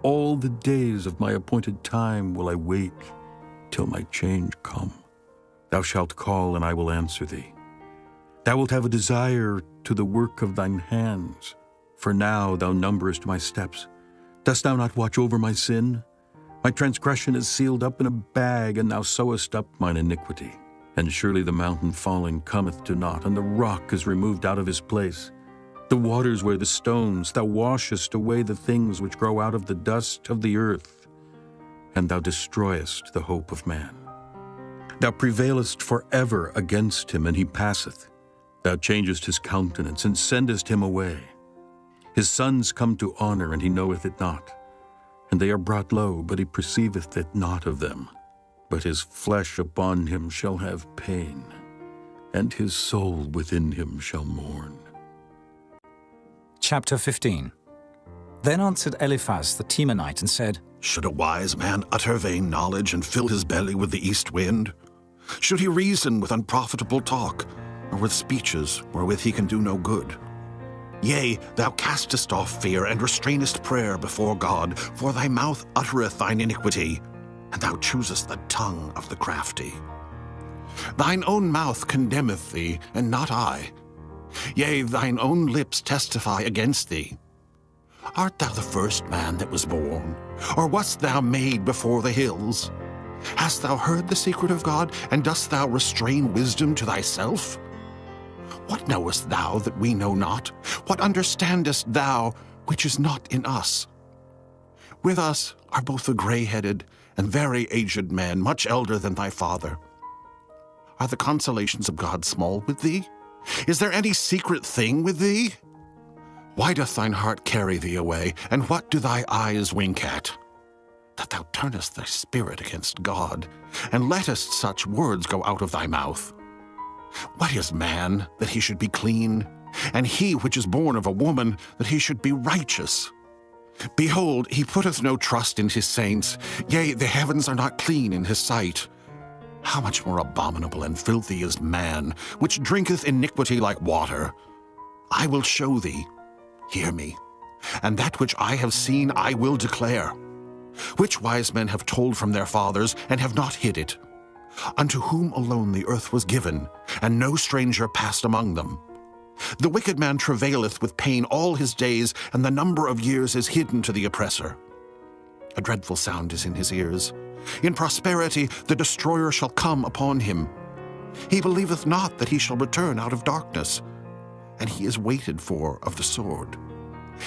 All the days of my appointed time will I wait, till my change come. Thou shalt call, and I will answer thee. Thou wilt have a desire to the work of thine hands. For now thou numberest my steps. Dost thou not watch over my sin? My transgression is sealed up in a bag, and thou sewest up mine iniquity. And surely the mountain falling cometh to naught, and the rock is removed out of his place. The waters wear the stones. Thou washest away the things which grow out of the dust of the earth, and thou destroyest the hope of man. Thou prevailest forever against him, and he passeth. Thou changest his countenance, and sendest him away. His sons come to honor, and he knoweth it not. And they are brought low, but he perceiveth it not of them. But his flesh upon him shall have pain, and his soul within him shall mourn. Chapter 15. Then answered Eliphaz the Temanite and said, Should a wise man utter vain knowledge and fill his belly with the east wind? Should he reason with unprofitable talk, or with speeches wherewith he can do no good? Yea, thou castest off fear and restrainest prayer before God, for thy mouth uttereth thine iniquity, and thou choosest the tongue of the crafty. Thine own mouth condemneth thee, and not I. Yea, thine own lips testify against thee. Art thou the first man that was born, or wast thou made before the hills? Hast thou heard the secret of God, and dost thou restrain wisdom to thyself? What knowest thou that we know not? What understandest thou which is not in us? With us are both the gray-headed and very aged men, much elder than thy father. Are the consolations of God small with thee? Is there any secret thing with thee? Why doth thine heart carry thee away, and what do thy eyes wink at? That thou turnest thy spirit against God, and lettest such words go out of thy mouth. What is man, that he should be clean? And he which is born of a woman, that he should be righteous? Behold, he putteth no trust in his saints, yea, the heavens are not clean in his sight. How much more abominable and filthy is man, which drinketh iniquity like water? I will show thee, hear me, and that which I have seen I will declare. Which wise men have told from their fathers, and have not hid it? Unto whom alone the earth was given, and no stranger passed among them. The wicked man travaileth with pain all his days, and the number of years is hidden to the oppressor. A dreadful sound is in his ears. In prosperity the destroyer shall come upon him. He believeth not that he shall return out of darkness, and he is waited for of the sword.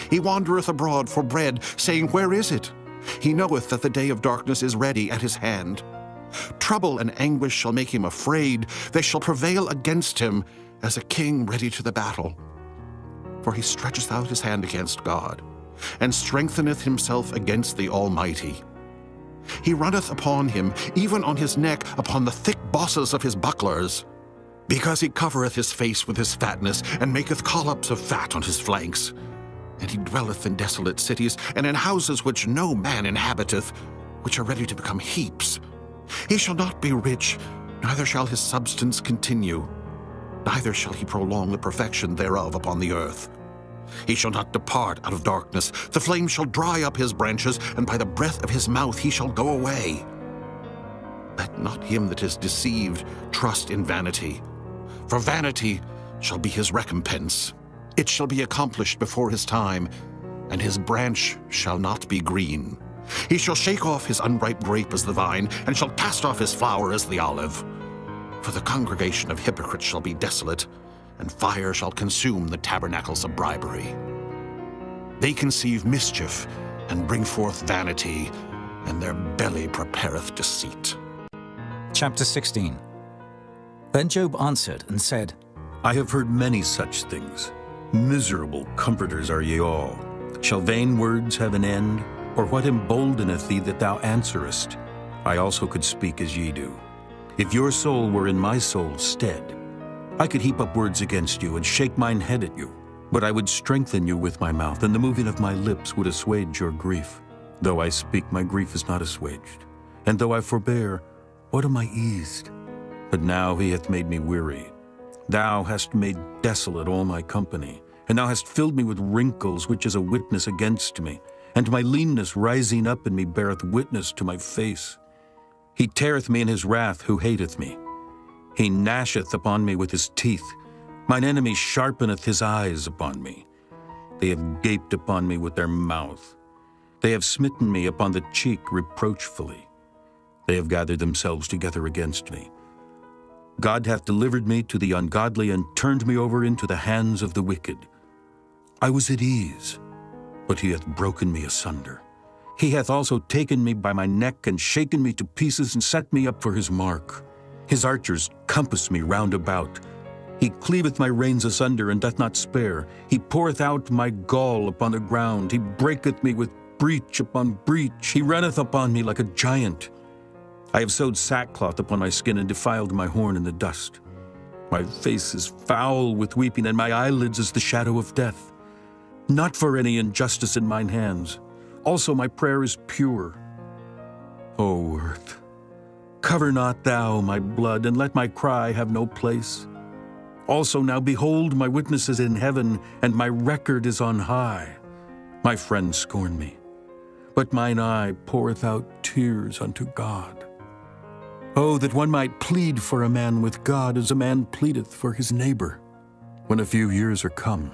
He wandereth abroad for bread, saying, Where is it? He knoweth that the day of darkness is ready at his hand. Trouble and anguish shall make him afraid. They shall prevail against him as a king ready to the battle. For he stretcheth out his hand against God, and strengtheneth himself against the Almighty. He runneth upon him, even on his neck, upon the thick bosses of his bucklers. Because he covereth his face with his fatness, and maketh collops of fat on his flanks. And he dwelleth in desolate cities, and in houses which no man inhabiteth, which are ready to become heaps. He shall not be rich, neither shall his substance continue, neither shall he prolong the perfection thereof upon the earth. He shall not depart out of darkness, the flame shall dry up his branches, and by the breath of his mouth he shall go away. Let not him that is deceived trust in vanity, for vanity shall be his recompense. It shall be accomplished before his time, and his branch shall not be green. He shall shake off his unripe grape as the vine, and shall cast off his flower as the olive. For the congregation of hypocrites shall be desolate, and fire shall consume the tabernacles of bribery. They conceive mischief, and bring forth vanity, and their belly prepareth deceit. Chapter 16. Then Job answered and said, I have heard many such things. Miserable comforters are ye all. Shall vain words have an end? Or what emboldeneth thee that thou answerest? I also could speak as ye do. If your soul were in my soul's stead, I could heap up words against you and shake mine head at you. But I would strengthen you with my mouth, and the moving of my lips would assuage your grief. Though I speak, my grief is not assuaged. And though I forbear, what am I eased? But now he hath made me weary. Thou hast made desolate all my company, and thou hast filled me with wrinkles, which is a witness against me. And my leanness rising up in me beareth witness to my face. He teareth me in his wrath who hateth me. He gnasheth upon me with his teeth. Mine enemy sharpeneth his eyes upon me. They have gaped upon me with their mouth. They have smitten me upon the cheek reproachfully. They have gathered themselves together against me. God hath delivered me to the ungodly, and turned me over into the hands of the wicked. I was at ease, but he hath broken me asunder. He hath also taken me by my neck, and shaken me to pieces, and set me up for his mark. His archers compass me round about. He cleaveth my reins asunder, and doth not spare. He poureth out my gall upon the ground. He breaketh me with breach upon breach. He runneth upon me like a giant. I have sewed sackcloth upon my skin, and defiled my horn in the dust. My face is foul with weeping, and my eyelids is the shadow of death. Not for any injustice in mine hands. Also my prayer is pure. O earth, cover not thou my blood, and let my cry have no place. Also now behold, my witness is in heaven, and my record is on high. My friends scorn me, but mine eye poureth out tears unto God. Oh, that one might plead for a man with God as a man pleadeth for his neighbor. When a few years are come,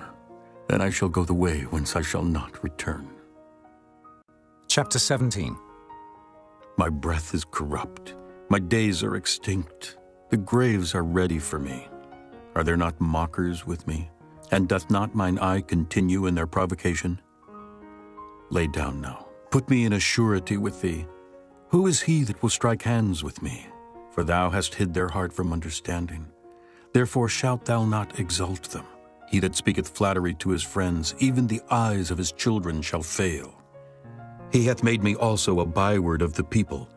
then I shall go the way whence I shall not return. Chapter 17. My breath is corrupt. My days are extinct. The graves are ready for me. Are there not mockers with me? And doth not mine eye continue in their provocation? Lay down now. Put me in a surety with thee. Who is he that will strike hands with me? For thou hast hid their heart from understanding. Therefore shalt thou not exalt them. He that speaketh flattery to his friends, even the eyes of his children shall fail. He hath made me also a byword of the people,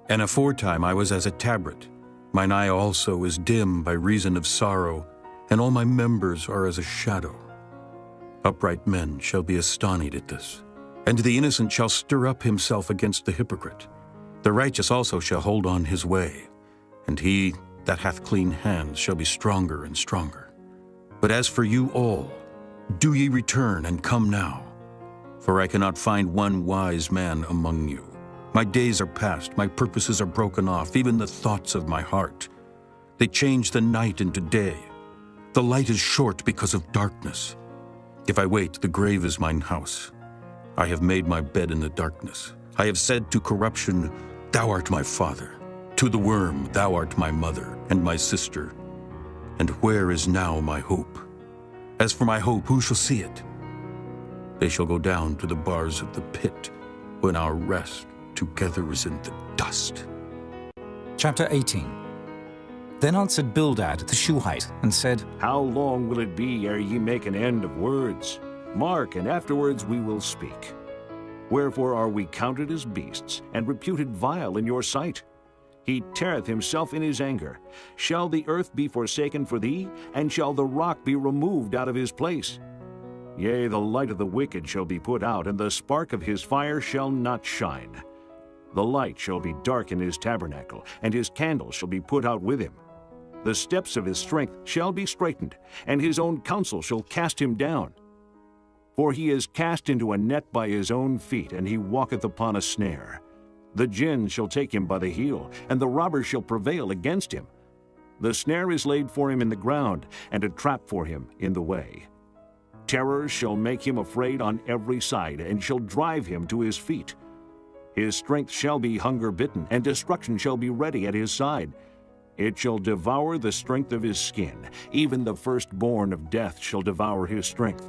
and aforetime I was as a tabret. Mine eye also is dim by reason of sorrow, and all my members are as a shadow. Upright men shall be astonished at this, and the innocent shall stir up himself against the hypocrite. The righteous also shall hold on his way, and he that hath clean hands shall be stronger and stronger. But as for you all, do ye return and come now, for I cannot find one wise man among you. My days are past, my purposes are broken off, even the thoughts of my heart. They change the night into day. The light is short because of darkness. If I wait, the grave is mine house. I have made my bed in the darkness. I have said to corruption, Thou art my father. To the worm, Thou art my mother and my sister. And where is now my hope? As for my hope, who shall see it? They shall go down to the bars of the pit, when our rest together is in the dust. Chapter 18. Then answered Bildad the Shuhite, and said, How long will it be ere ye make an end of words? Mark, and afterwards we will speak. Wherefore are we counted as beasts, and reputed vile in your sight? He teareth himself in his anger. Shall the earth be forsaken for thee, and shall the rock be removed out of his place? Yea, the light of the wicked shall be put out, and the spark of his fire shall not shine. The light shall be dark in his tabernacle, and his candle shall be put out with him. The steps of his strength shall be straightened, and his own counsel shall cast him down. For he is cast into a net by his own feet, and he walketh upon a snare. The gin shall take him by the heel, and the robber shall prevail against him. The snare is laid for him in the ground, and a trap for him in the way. Terrors shall make him afraid on every side, and shall drive him to his feet. His strength shall be hunger-bitten, and destruction shall be ready at his side. It shall devour the strength of his skin. Even the firstborn of death shall devour his strength.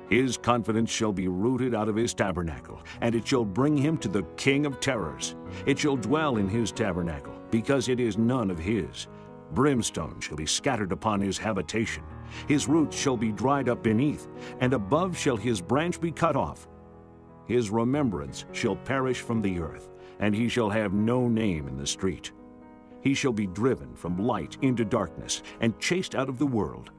His confidence shall be rooted out of his tabernacle, and it shall bring him to the king of terrors. It shall dwell in his tabernacle, because it is none of his. Brimstone shall be scattered upon his habitation. His roots shall be dried up beneath, and above shall his branch be cut off. His remembrance shall perish from the earth, and he shall have no name in the street. He shall be driven from light into darkness, and chased out of the world.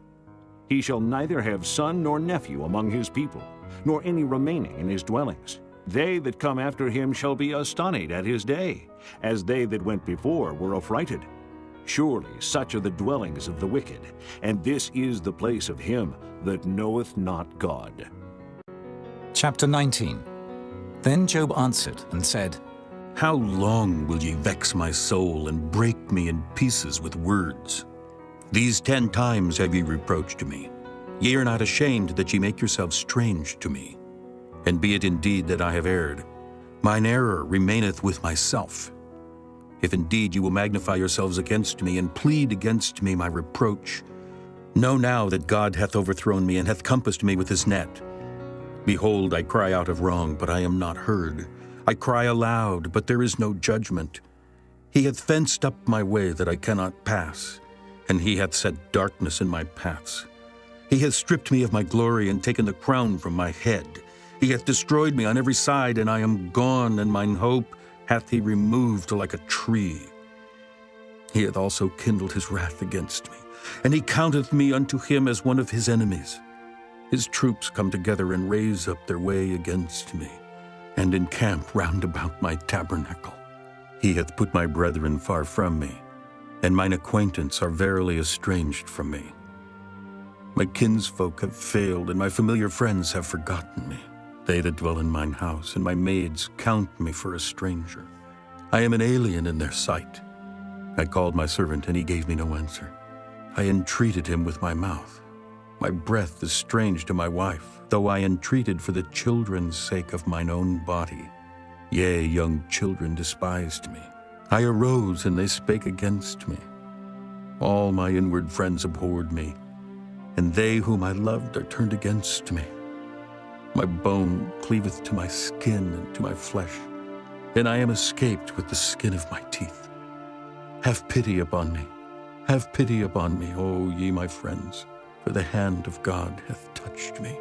He shall neither have son nor nephew among his people, nor any remaining in his dwellings. They that come after him shall be astonished at his day, as they that went before were affrighted. Surely such are the dwellings of the wicked, and this is the place of him that knoweth not God. Chapter 19. Then Job answered and said, How long will ye vex my soul, and break me in pieces with words? These 10 times have ye reproached me. Ye are not ashamed that ye make yourselves strange to me. And be it indeed that I have erred, mine error remaineth with myself. If indeed you will magnify yourselves against me, and plead against me my reproach, know now that God hath overthrown me, and hath compassed me with his net. Behold, I cry out of wrong, but I am not heard. I cry aloud, but there is no judgment. He hath fenced up my way that I cannot pass, and he hath set darkness in my paths. He hath stripped me of my glory, and taken the crown from my head. He hath destroyed me on every side, and I am gone, and mine hope hath he removed like a tree. He hath also kindled his wrath against me, and he counteth me unto him as one of his enemies. His troops come together and raise up their way against me, and encamp round about my tabernacle. He hath put my brethren far from me, and mine acquaintance are verily estranged from me. My kinsfolk have failed, and my familiar friends have forgotten me. They that dwell in mine house, and my maids count me for a stranger. I am an alien in their sight. I called my servant, and he gave me no answer. I entreated him with my mouth. My breath is strange to my wife, though I entreated for the children's sake of mine own body. Yea, young children despised me. I arose, and they spake against me. All my inward friends abhorred me, and they whom I loved are turned against me. My bone cleaveth to my skin and to my flesh, and I am escaped with the skin of my teeth. Have pity upon me, have pity upon me, O ye my friends, for the hand of God hath touched me.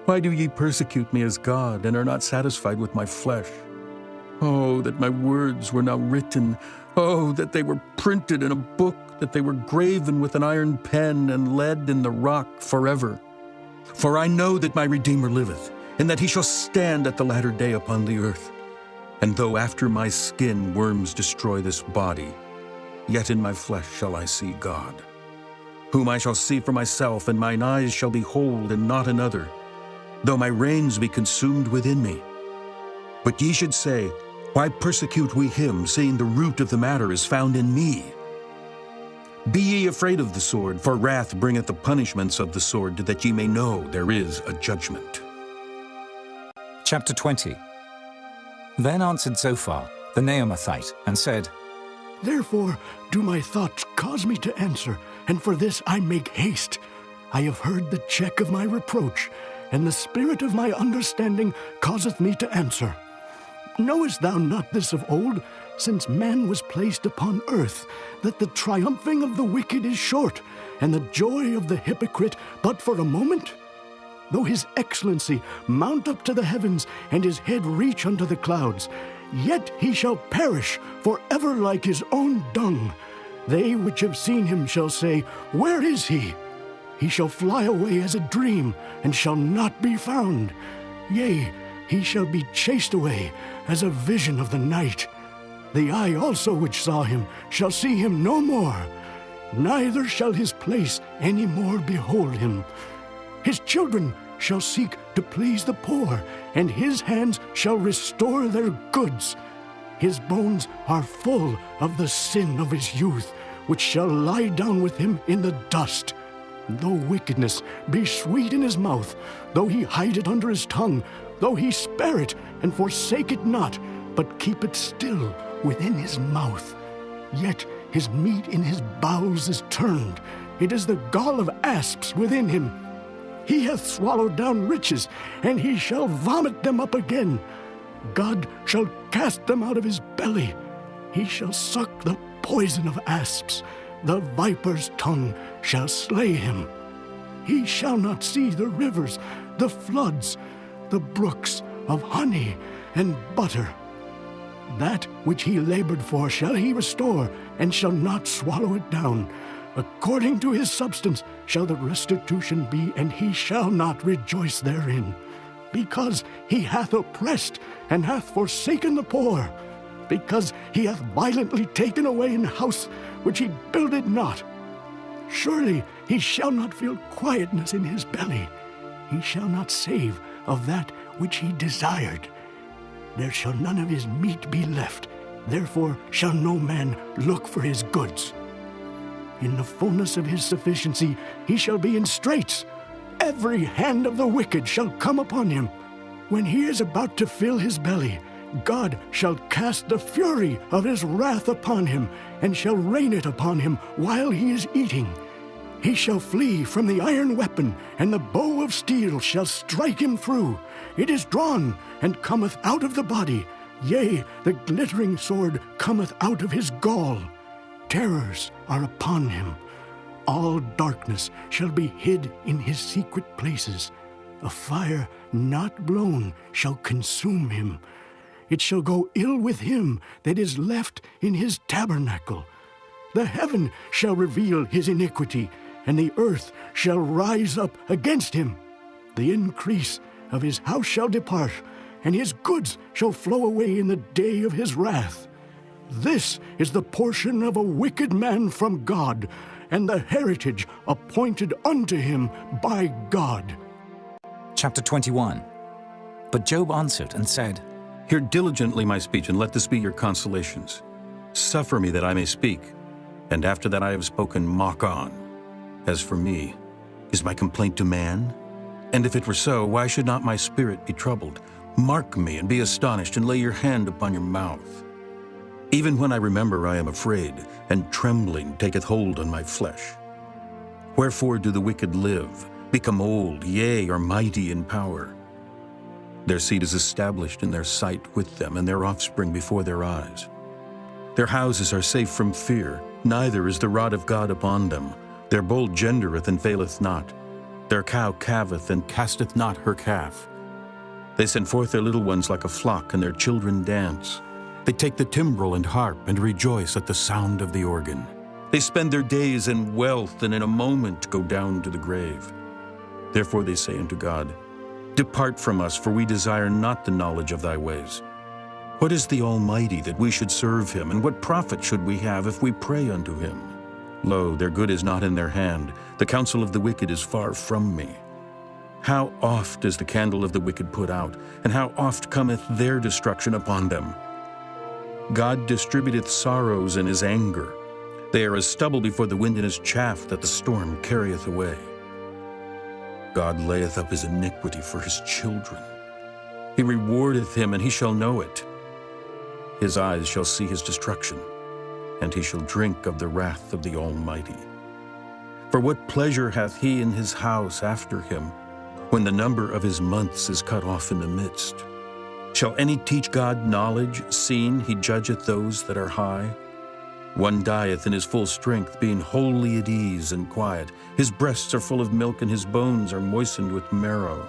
Why do ye persecute me as God, and are not satisfied with my flesh? Oh, that my words were now written. Oh, that they were printed in a book, that they were graven with an iron pen and lead in the rock forever. For I know that my Redeemer liveth, and that he shall stand at the latter day upon the earth. And though after my skin worms destroy this body, yet in my flesh shall I see God, whom I shall see for myself, and mine eyes shall behold, and not another, though my reins be consumed within me. But ye should say, why persecute we him, seeing the root of the matter is found in me? Be ye afraid of the sword, for wrath bringeth the punishments of the sword, that ye may know there is a judgment. Chapter 20. Then answered Zophar, the Naamathite, and said, Therefore do my thoughts cause me to answer, and for this I make haste. I have heard the check of my reproach, and the spirit of my understanding causeth me to answer. Knowest thou not this of old, since man was placed upon earth, that the triumphing of the wicked is short, and the joy of the hypocrite but for a moment? Though his excellency mount up to the heavens, and his head reach unto the clouds, yet he shall perish forever like his own dung. They which have seen him shall say, Where is he? He shall fly away as a dream, and shall not be found. Yea, he shall be chased away as a vision of the night. The eye also which saw him shall see him no more, neither shall his place any more behold him. His children shall seek to please the poor, and his hands shall restore their goods. His bones are full of the sin of his youth, which shall lie down with him in the dust. Though wickedness be sweet in his mouth, though he hide it under his tongue, though he spare it and forsake it not, but keep it still within his mouth, yet his meat in his bowels is turned. It is the gall of asps within him. He hath swallowed down riches, and he shall vomit them up again. God shall cast them out of his belly. He shall suck the poison of asps. The viper's tongue shall slay him. He shall not see the rivers, the floods, the brooks of honey and butter. That which he labored for shall he restore, and shall not swallow it down. According to his substance shall the restitution be, and he shall not rejoice therein. Because he hath oppressed, and hath forsaken the poor. Because he hath violently taken away an house which he builded not. Surely he shall not feel quietness in his belly. He shall not save of that which he desired. There shall none of his meat be left. Therefore shall no man look for his goods. In the fullness of his sufficiency he shall be in straits. Every hand of the wicked shall come upon him. When he is about to fill his belly, God shall cast the fury of his wrath upon him, and shall rain it upon him while he is eating. He shall flee from the iron weapon, and the bow of steel shall strike him through. It is drawn, and cometh out of the body. Yea, the glittering sword cometh out of his gall. Terrors are upon him. all darkness shall be hid in his secret places. A fire not blown shall consume him. It shall go ill with him that is left in his tabernacle. The heaven shall reveal his iniquity, and the earth shall rise up against him. The increase of his house shall depart, and his goods shall flow away in the day of his wrath. This is the portion of a wicked man from God, and the heritage appointed unto him by God. Chapter 21. But Job answered and said, Hear diligently my speech, and let this be your consolations. Suffer me that I may speak, and after that I have spoken, mock on. As for me, is my complaint to man? And if it were so, why should not my spirit be troubled? Mark me and be astonished, and lay your hand upon your mouth. Even when I remember, I am afraid, and trembling taketh hold on my flesh. Wherefore do the wicked live, become old, yea, are mighty in power? Their seed is established in their sight with them, and their offspring before their eyes. Their houses are safe from fear, neither is the rod of God upon them. Their bull gendereth and faileth not. Their cow calveth and casteth not her calf. They send forth their little ones like a flock, and their children dance. They take the timbrel and harp, and rejoice at the sound of the organ. They spend their days in wealth, and in a moment go down to the grave. Therefore they say unto God, Depart from us, for we desire not the knowledge of thy ways. What is the Almighty that we should serve him, and what profit should we have if we pray unto him? Lo, their good is not in their hand, the counsel of the wicked is far from me. How oft is the candle of the wicked put out, and how oft cometh their destruction upon them? God distributeth sorrows in his anger. They are as stubble before the wind, and as chaff that the storm carrieth away. God layeth up his iniquity for his children. He rewardeth him, and he shall know it. His eyes shall see his destruction, and he shall drink of the wrath of the Almighty. For what pleasure hath he in his house after him, when the number of his months is cut off in the midst? Shall any teach God knowledge, seeing he judgeth those that are high? One dieth in his full strength, being wholly at ease and quiet. His breasts are full of milk, and his bones are moistened with marrow.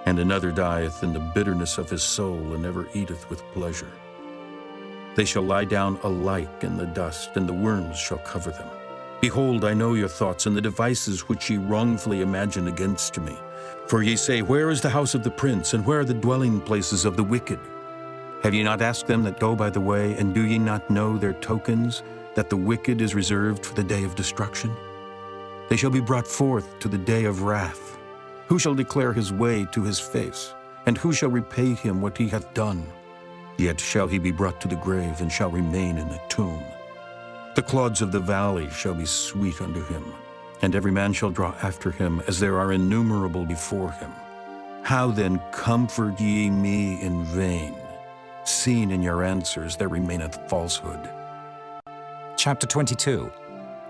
And another dieth in the bitterness of his soul, and never eateth with pleasure. They shall lie down alike in the dust, and the worms shall cover them. Behold, I know your thoughts, and the devices which ye wrongfully imagine against me. For ye say, Where is the house of the prince, and where are the dwelling places of the wicked? Have ye not asked them that go by the way, and do ye not know their tokens, that the wicked is reserved for the day of destruction? They shall be brought forth to the day of wrath. Who shall declare his way to his face? And who shall repay him what he hath done? Yet shall he be brought to the grave, and shall remain in the tomb. The clods of the valley shall be sweet unto him, and every man shall draw after him, as there are innumerable before him. How then comfort ye me in vain? Seeing in your answers there remaineth falsehood. Chapter 22.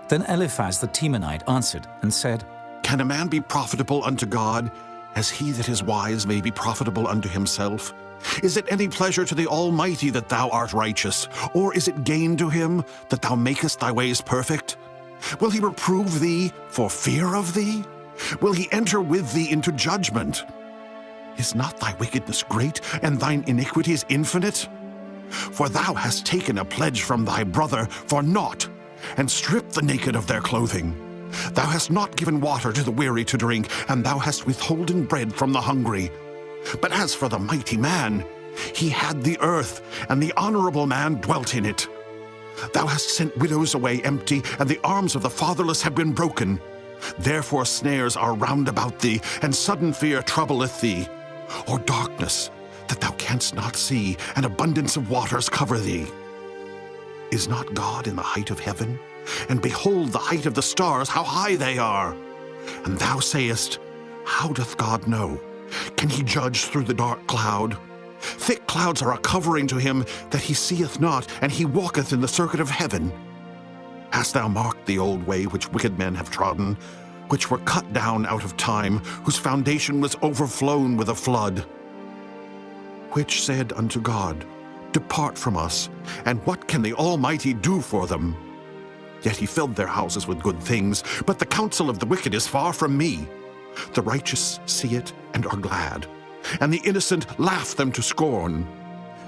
Then Eliphaz the Temanite answered and said, Can a man be profitable unto God, as he that is wise may be profitable unto himself? Is it any pleasure to the Almighty that thou art righteous, or is it gain to him that thou makest thy ways perfect? Will he reprove thee for fear of thee? Will he enter with thee into judgment? Is not thy wickedness great, and thine iniquities infinite? For thou hast taken a pledge from thy brother for naught, and stripped the naked of their clothing. Thou hast not given water to the weary to drink, and thou hast withholden bread from the hungry. But as for the mighty man, he had the earth, and the honorable man dwelt in it. Thou hast sent widows away empty, and the arms of the fatherless have been broken. Therefore snares are round about thee, and sudden fear troubleth thee. Or darkness, that thou canst not see, and abundance of waters cover thee. Is not God in the height of heaven? And behold the height of the stars, how high they are! And thou sayest, How doth God know? Can he judge through the dark cloud? Thick clouds are a covering to him that he seeth not, and he walketh in the circuit of heaven. Hast thou marked the old way which wicked men have trodden, which were cut down out of time, whose foundation was overflown with a flood? Which said unto God, Depart from us, and what can the Almighty do for them? Yet he filled their houses with good things, but the counsel of the wicked is far from me. The righteous see it and are glad, and the innocent laugh them to scorn.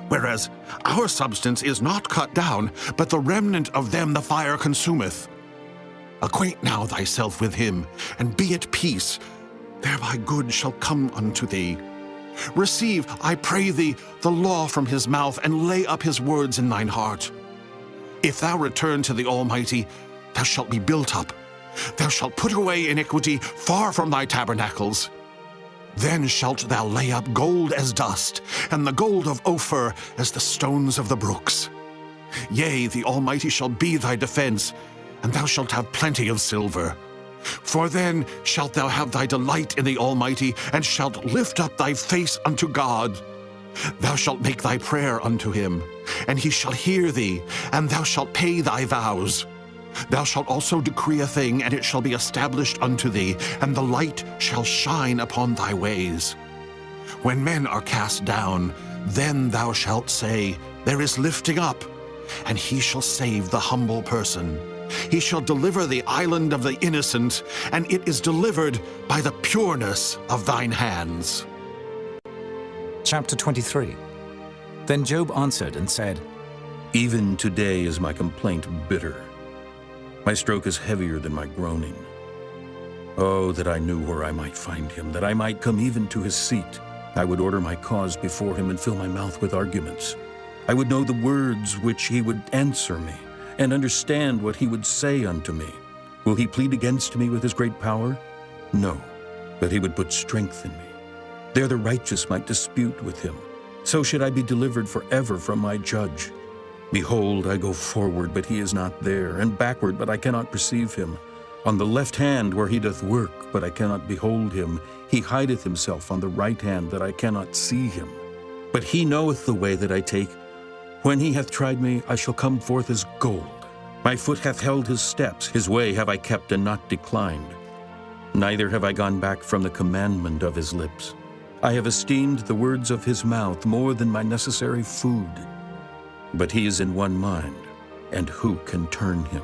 Whereas our substance is not cut down, but the remnant of them the fire consumeth. Acquaint now thyself with him, and be at peace, thereby good shall come unto thee. Receive, I pray thee, the law from his mouth, and lay up his words in thine heart. If thou return to the Almighty, thou shalt be built up. Thou shalt put away iniquity far from thy tabernacles. Then shalt thou lay up gold as dust, and the gold of Ophir as the stones of the brooks. Yea, the Almighty shall be thy defense, and thou shalt have plenty of silver. For then shalt thou have thy delight in the Almighty, and shalt lift up thy face unto God. Thou shalt make thy prayer unto him, and he shall hear thee, and thou shalt pay thy vows. Thou shalt also decree a thing, and it shall be established unto thee, and the light shall shine upon thy ways. When men are cast down, then thou shalt say, There is lifting up, and he shall save the humble person. He shall deliver the island of the innocent, and it is delivered by the pureness of thine hands. Chapter 23. Then Job answered and said, Even today is my complaint bitter. My stroke is heavier than my groaning. Oh, that I knew where I might find him, that I might come even to his seat. I would order my cause before him and fill my mouth with arguments. I would know the words which he would answer me, and understand what he would say unto me. Will he plead against me with his great power? No, but he would put strength in me. There the righteous might dispute with him. So should I be delivered forever from my judge. Behold, I go forward, but he is not there, and backward, but I cannot perceive him. On the left hand where he doth work, but I cannot behold him. He hideth himself on the right hand, that I cannot see him. But he knoweth the way that I take. When he hath tried me, I shall come forth as gold. My foot hath held his steps, his way have I kept and not declined. Neither have I gone back from the commandment of his lips. I have esteemed the words of his mouth more than my necessary food. But he is in one mind, and who can turn him?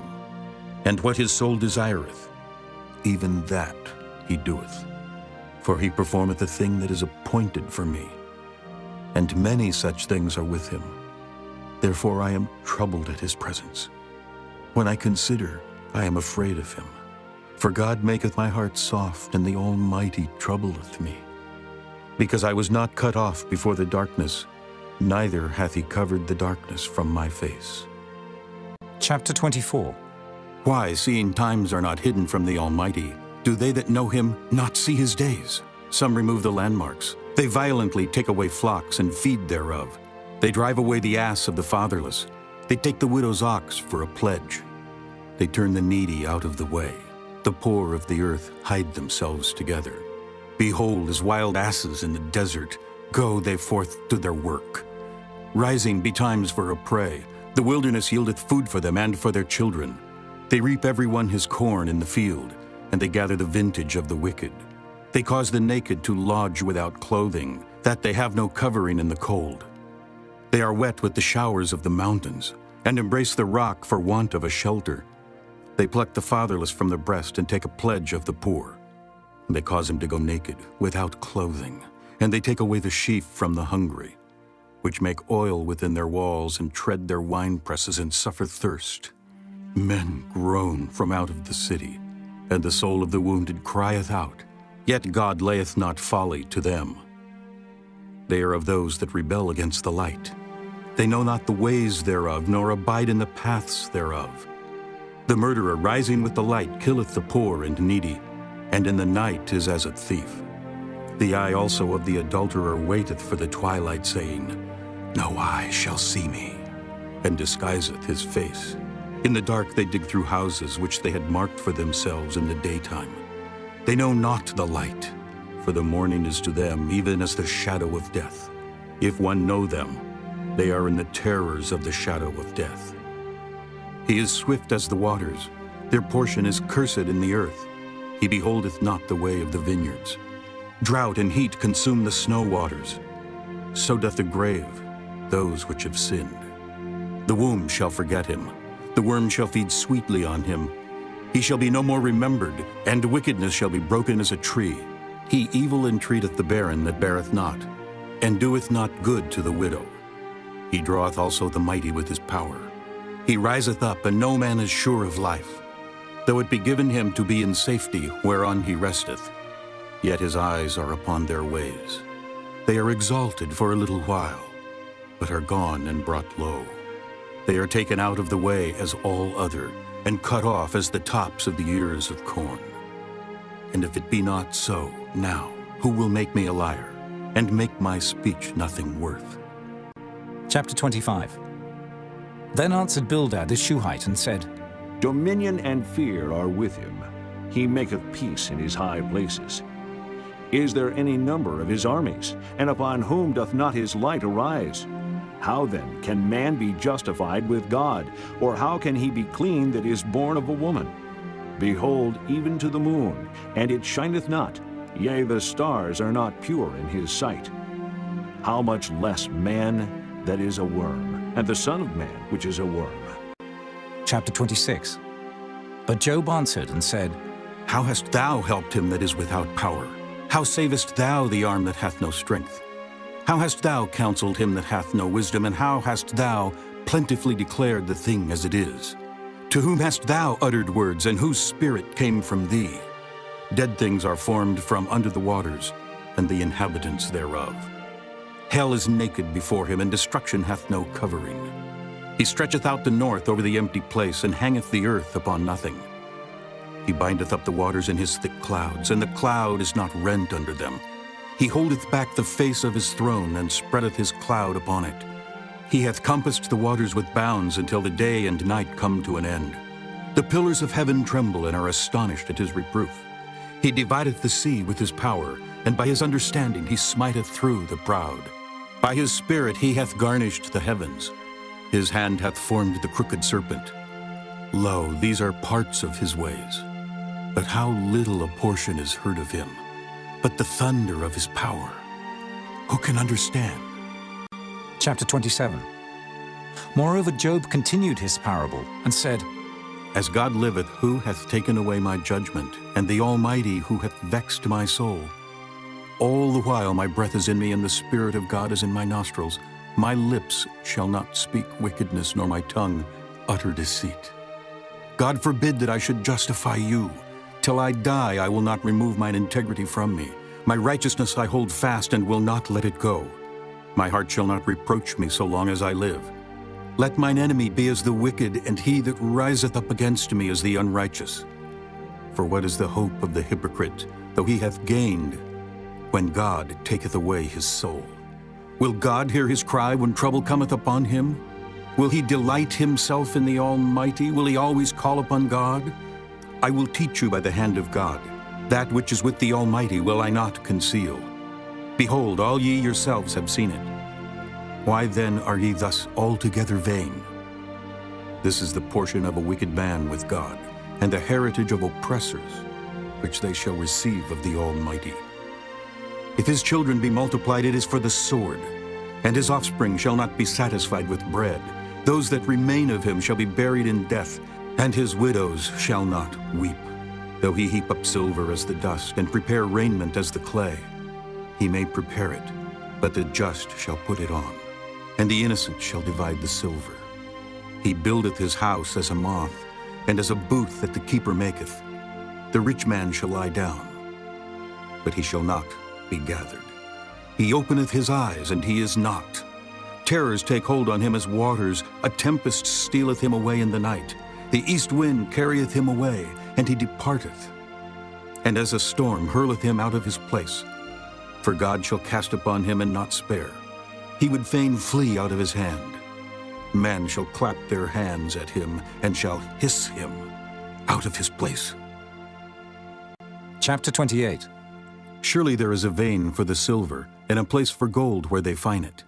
And what his soul desireth, even that he doeth. For he performeth a thing that is appointed for me, and many such things are with him. Therefore I am troubled at his presence. When I consider, I am afraid of him. For God maketh my heart soft, and the Almighty troubleth me. Because I was not cut off before the darkness, neither hath he covered the darkness from my face. Chapter 24. Why, seeing times are not hidden from the Almighty, do they that know him not see his days? Some remove the landmarks. They violently take away flocks and feed thereof. They drive away the ass of the fatherless. They take the widow's ox for a pledge. They turn the needy out of the way. The poor of the earth hide themselves together. Behold, as wild asses in the desert, go they forth to their work. Rising betimes for a prey, the wilderness yieldeth food for them and for their children. They reap every one his corn in the field, and they gather the vintage of the wicked. They cause the naked to lodge without clothing, that they have no covering in the cold. They are wet with the showers of the mountains, and embrace the rock for want of a shelter. They pluck the fatherless from the breast and take a pledge of the poor. They cause him to go naked, without clothing, and they take away the sheaf from the hungry, which make oil within their walls and tread their winepresses and suffer thirst. Men groan from out of the city, and the soul of the wounded crieth out, yet God layeth not folly to them. They are of those that rebel against the light. They know not the ways thereof, nor abide in the paths thereof. The murderer rising with the light killeth the poor and needy, and in the night is as a thief. The eye also of the adulterer waiteth for the twilight, saying, No eye shall see me, and disguiseth his face. In the dark they dig through houses which they had marked for themselves in the daytime. They know not the light, for the morning is to them even as the shadow of death. If one know them, they are in the terrors of the shadow of death. He is swift as the waters, their portion is cursed in the earth. He beholdeth not the way of the vineyards. Drought and heat consume the snow waters. So doth the grave those which have sinned. The womb shall forget him. The worm shall feed sweetly on him. He shall be no more remembered, and wickedness shall be broken as a tree. He evil entreateth the barren that beareth not, and doeth not good to the widow. He draweth also the mighty with his power. He riseth up, and no man is sure of life. Though it be given him to be in safety, whereon he resteth, yet his eyes are upon their ways. They are exalted for a little while, but are gone and brought low. They are taken out of the way as all other, and cut off as the tops of the ears of corn. And if it be not so, now, who will make me a liar, and make my speech nothing worth? Chapter 25. Then answered Bildad the Shuhite and said, Dominion and fear are with him. He maketh peace in his high places. Is there any number of his armies? And upon whom doth not his light arise? How then can man be justified with God? Or how can he be clean that is born of a woman? Behold, even to the moon, and it shineth not, yea, the stars are not pure in his sight. How much less man that is a worm, and the Son of Man which is a worm? Chapter 26. But Job answered and said, How hast thou helped him that is without power? How savest thou the arm that hath no strength? How hast thou counseled him that hath no wisdom, and how hast thou plentifully declared the thing as it is? To whom hast thou uttered words, and whose spirit came from thee? Dead things are formed from under the waters, and the inhabitants thereof. Hell is naked before him, and destruction hath no covering. He stretcheth out the north over the empty place, and hangeth the earth upon nothing. He bindeth up the waters in his thick clouds, and the cloud is not rent under them. He holdeth back the face of his throne, and spreadeth his cloud upon it. He hath compassed the waters with bounds until the day and night come to an end. The pillars of heaven tremble and are astonished at his reproof. He divideth the sea with his power, and by his understanding he smiteth through the proud. By his spirit he hath garnished the heavens. His hand hath formed the crooked serpent. Lo, these are parts of his ways. But how little a portion is heard of him. But the thunder of his power, who can understand? Chapter 27. Moreover, Job continued his parable and said, As God liveth, who hath taken away my judgment, and the Almighty, who hath vexed my soul? All the while my breath is in me, and the Spirit of God is in my nostrils. My lips shall not speak wickedness, nor my tongue utter deceit. God forbid that I should justify you. Till I die, I will not remove mine integrity from me. My righteousness I hold fast and will not let it go. My heart shall not reproach me so long as I live. Let mine enemy be as the wicked, and he that riseth up against me as the unrighteous. For what is the hope of the hypocrite, though he hath gained, when God taketh away his soul? Will God hear his cry when trouble cometh upon him? Will he delight himself in the Almighty? Will he always call upon God? I will teach you by the hand of God. That which is with the Almighty will I not conceal. Behold, all ye yourselves have seen it. Why then are ye thus altogether vain? This is the portion of a wicked man with God, and the heritage of oppressors, which they shall receive of the Almighty. If his children be multiplied, it is for the sword, and his offspring shall not be satisfied with bread. Those that remain of him shall be buried in death, and his widows shall not weep. Though he heap up silver as the dust, and prepare raiment as the clay, he may prepare it, but the just shall put it on, and the innocent shall divide the silver. He buildeth his house as a moth, and as a booth that the keeper maketh. The rich man shall lie down, but he shall not be gathered. He openeth his eyes, and he is not. Terrors take hold on him as waters. A tempest stealeth him away in the night. The east wind carrieth him away, and he departeth. And as a storm hurleth him out of his place. For God shall cast upon him and not spare. He would fain flee out of his hand. Men shall clap their hands at him, and shall hiss him out of his place. Chapter 28. Surely there is a vein for the silver, and a place for gold where they find it.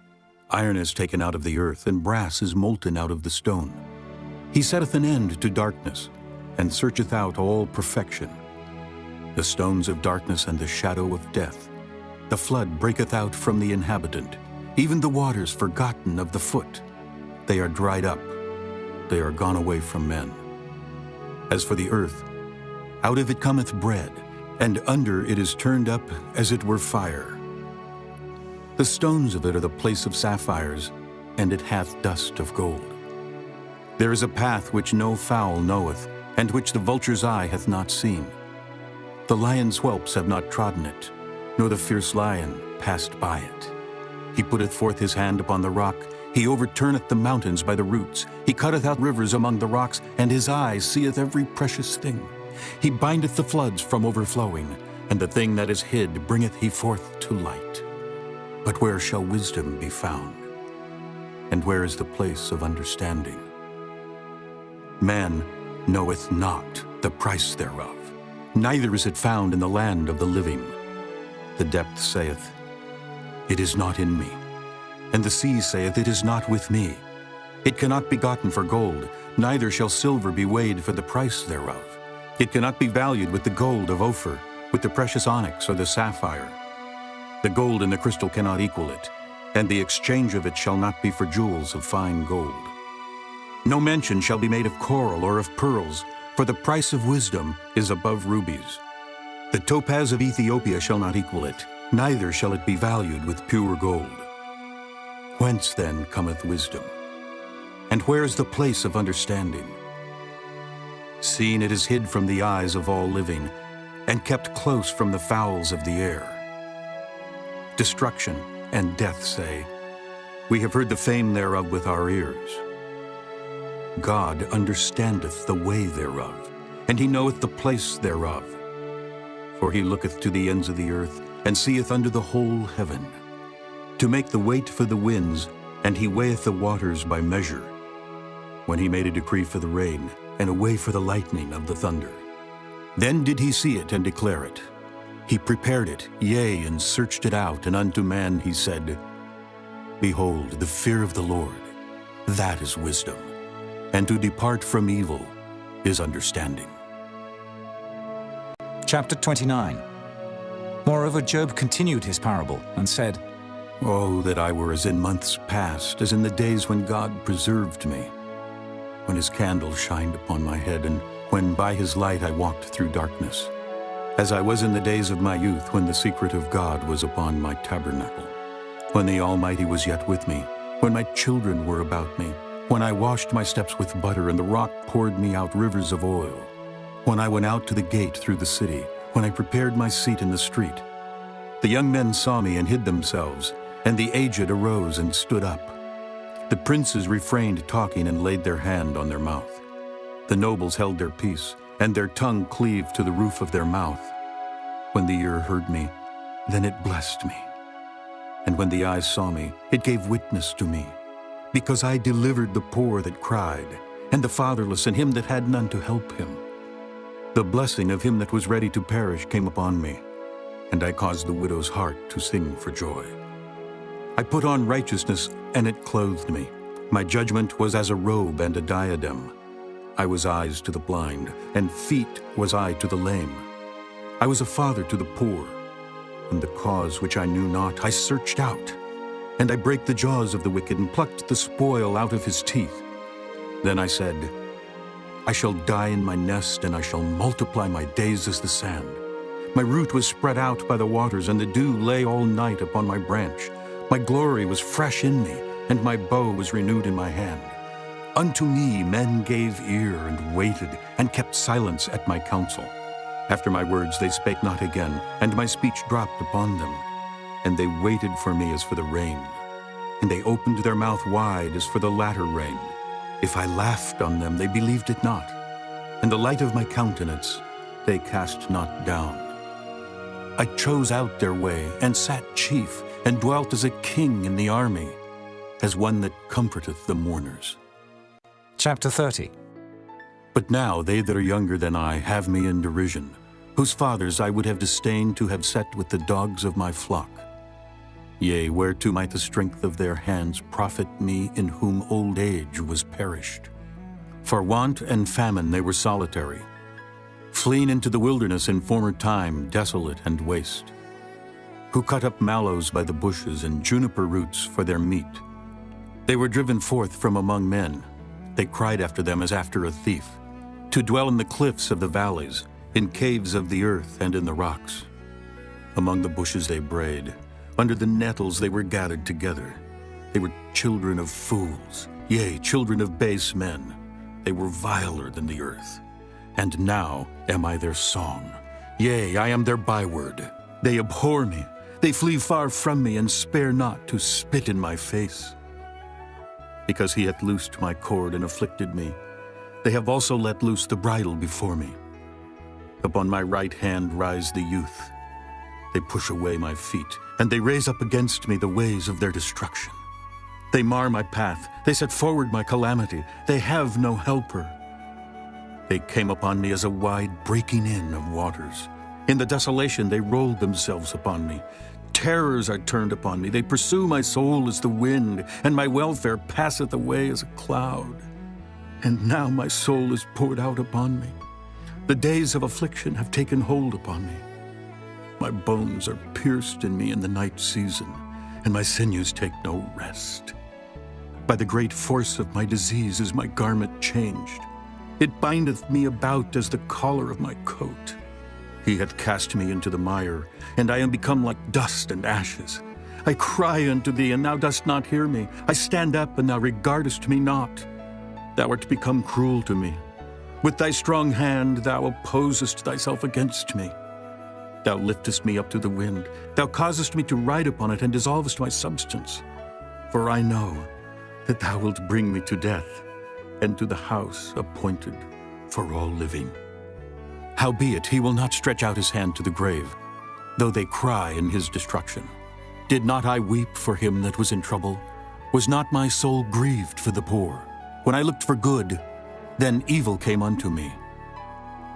Iron is taken out of the earth, and brass is molten out of the stone. He setteth an end to darkness, and searcheth out all perfection. The stones of darkness and the shadow of death. The flood breaketh out from the inhabitant, even the waters forgotten of the foot. They are dried up. they are gone away from men. As for the earth, out of it cometh bread, and under it is turned up as it were fire. The stones of it are the place of sapphires, and it hath dust of gold. There is a path which no fowl knoweth, and which the vulture's eye hath not seen. The lion's whelps have not trodden it, nor the fierce lion passed by it. He putteth forth his hand upon the rock, he overturneth the mountains by the roots. He cutteth out rivers among the rocks, and his eye seeth every precious thing. He bindeth the floods from overflowing, and the thing that is hid bringeth he forth to light. But where shall wisdom be found? And where is the place of understanding? Man knoweth not the price thereof, neither is it found in the land of the living. The depth saith, It is not in me. And the sea saith, It is not with me. It cannot be gotten for gold, neither shall silver be weighed for the price thereof. It cannot be valued with the gold of Ophir, with the precious onyx or the sapphire. The gold and the crystal cannot equal it, and the exchange of it shall not be for jewels of fine gold. No mention shall be made of coral or of pearls, for the price of wisdom is above rubies. The topaz of Ethiopia shall not equal it, neither shall it be valued with pure gold. Whence then cometh wisdom? And where is the place of understanding? Seeing it is hid from the eyes of all living, and kept close from the fowls of the air. Destruction and death say, We have heard the fame thereof with our ears. God understandeth the way thereof, and he knoweth the place thereof. For he looketh to the ends of the earth, and seeth under the whole heaven, to make the weight for the winds, and he weigheth the waters by measure. When he made a decree for the rain, and a way for the lightning of the thunder. Then did he see it and declare it. He prepared it, yea, and searched it out, and unto man he said, Behold, the fear of the Lord, that is wisdom, and to depart from evil is understanding. Chapter 29. Moreover, Job continued his parable and said, Oh, that I were as in months past, as in the days when God preserved me, when his candle shined upon my head, and when by his light I walked through darkness, as I was in the days of my youth, when the secret of God was upon my tabernacle, when the Almighty was yet with me, when my children were about me, when I washed my steps with butter, and the rock poured me out rivers of oil, when I went out to the gate through the city, when I prepared my seat in the street. The young men saw me and hid themselves, and the aged arose and stood up. The princes refrained talking and laid their hand on their mouth. The nobles held their peace, and their tongue cleaved to the roof of their mouth. When the ear heard me, then it blessed me. And when the eyes saw me, it gave witness to me. Because I delivered the poor that cried, and the fatherless, and him that had none to help him. The blessing of him that was ready to perish came upon me, and I caused the widow's heart to sing for joy. I put on righteousness, and it clothed me. My judgment was as a robe and a diadem. I was eyes to the blind, and feet was I to the lame. I was a father to the poor, and the cause which I knew not I searched out. And I brake the jaws of the wicked, and plucked the spoil out of his teeth. Then I said, I shall die in my nest, and I shall multiply my days as the sand. My root was spread out by the waters, and the dew lay all night upon my branch. My glory was fresh in me, and my bow was renewed in my hand. Unto me men gave ear, and waited, and kept silence at my counsel. After my words they spake not again, and my speech dropped upon them. And they waited for me as for the rain, and they opened their mouth wide as for the latter rain. If I laughed on them, they believed it not, and the light of my countenance they cast not down. I chose out their way, and sat chief, and dwelt as a king in the army, as one that comforteth the mourners. Chapter 30. But now they that are younger than I have me in derision, whose fathers I would have disdained to have set with the dogs of my flock. Yea, whereto might the strength of their hands profit me, in whom old age was perished? For want and famine they were solitary, fleeing into the wilderness in former time, desolate and waste, who cut up mallows by the bushes and juniper roots for their meat. They were driven forth from among men. They cried after them as after a thief, to dwell in the cliffs of the valleys, in caves of the earth and in the rocks. Among the bushes they brayed, under the nettles they were gathered together. They were children of fools, yea, children of base men. They were viler than the earth. And now am I their song. Yea, I am their byword. They abhor me. They flee far from me, and spare not to spit in my face. Because he hath loosed my cord and afflicted me, they have also let loose the bridle before me. Upon my right hand rise the youth. They push away my feet, and they raise up against me the ways of their destruction. They mar my path. They set forward my calamity. They have no helper. They came upon me as a wide breaking in of waters. In the desolation they rolled themselves upon me. Terrors are turned upon me. They pursue my soul as the wind, and my welfare passeth away as a cloud. And now my soul is poured out upon me. The days of affliction have taken hold upon me. My bones are pierced in me in the night season, and my sinews take no rest. By the great force of my disease is my garment changed. It bindeth me about as the collar of my coat. He hath cast me into the mire, and I am become like dust and ashes. I cry unto thee, and thou dost not hear me. I stand up, and thou regardest me not. Thou art become cruel to me. With thy strong hand thou opposest thyself against me. Thou liftest me up to the wind. Thou causest me to ride upon it, and dissolvest my substance. For I know that thou wilt bring me to death, and to the house appointed for all living. Howbeit he will not stretch out his hand to the grave, though they cry in his destruction. Did not I weep for him that was in trouble? Was not my soul grieved for the poor? When I looked for good, then evil came unto me.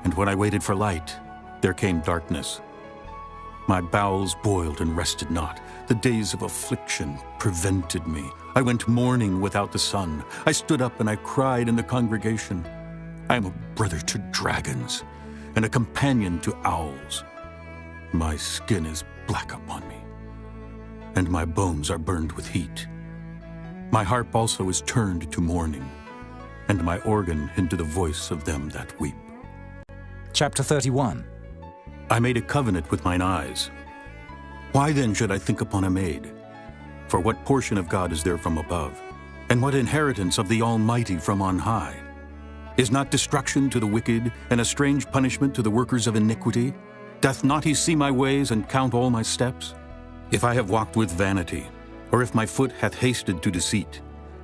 And when I waited for light, there came darkness. My bowels boiled and rested not. The days of affliction prevented me. I went mourning without the sun. I stood up and I cried in the congregation. I am a brother to dragons, and a companion to owls. My skin is black upon me, and my bones are burned with heat. My harp also is turned to mourning, and my organ into the voice of them that weep. Chapter 31. I made a covenant with mine eyes. Why then should I think upon a maid? For what portion of God is there from above? And what inheritance of the Almighty from on high? Is not destruction to the wicked, and a strange punishment to the workers of iniquity? Doth not he see my ways, and count all my steps? If I have walked with vanity, or if my foot hath hasted to deceit,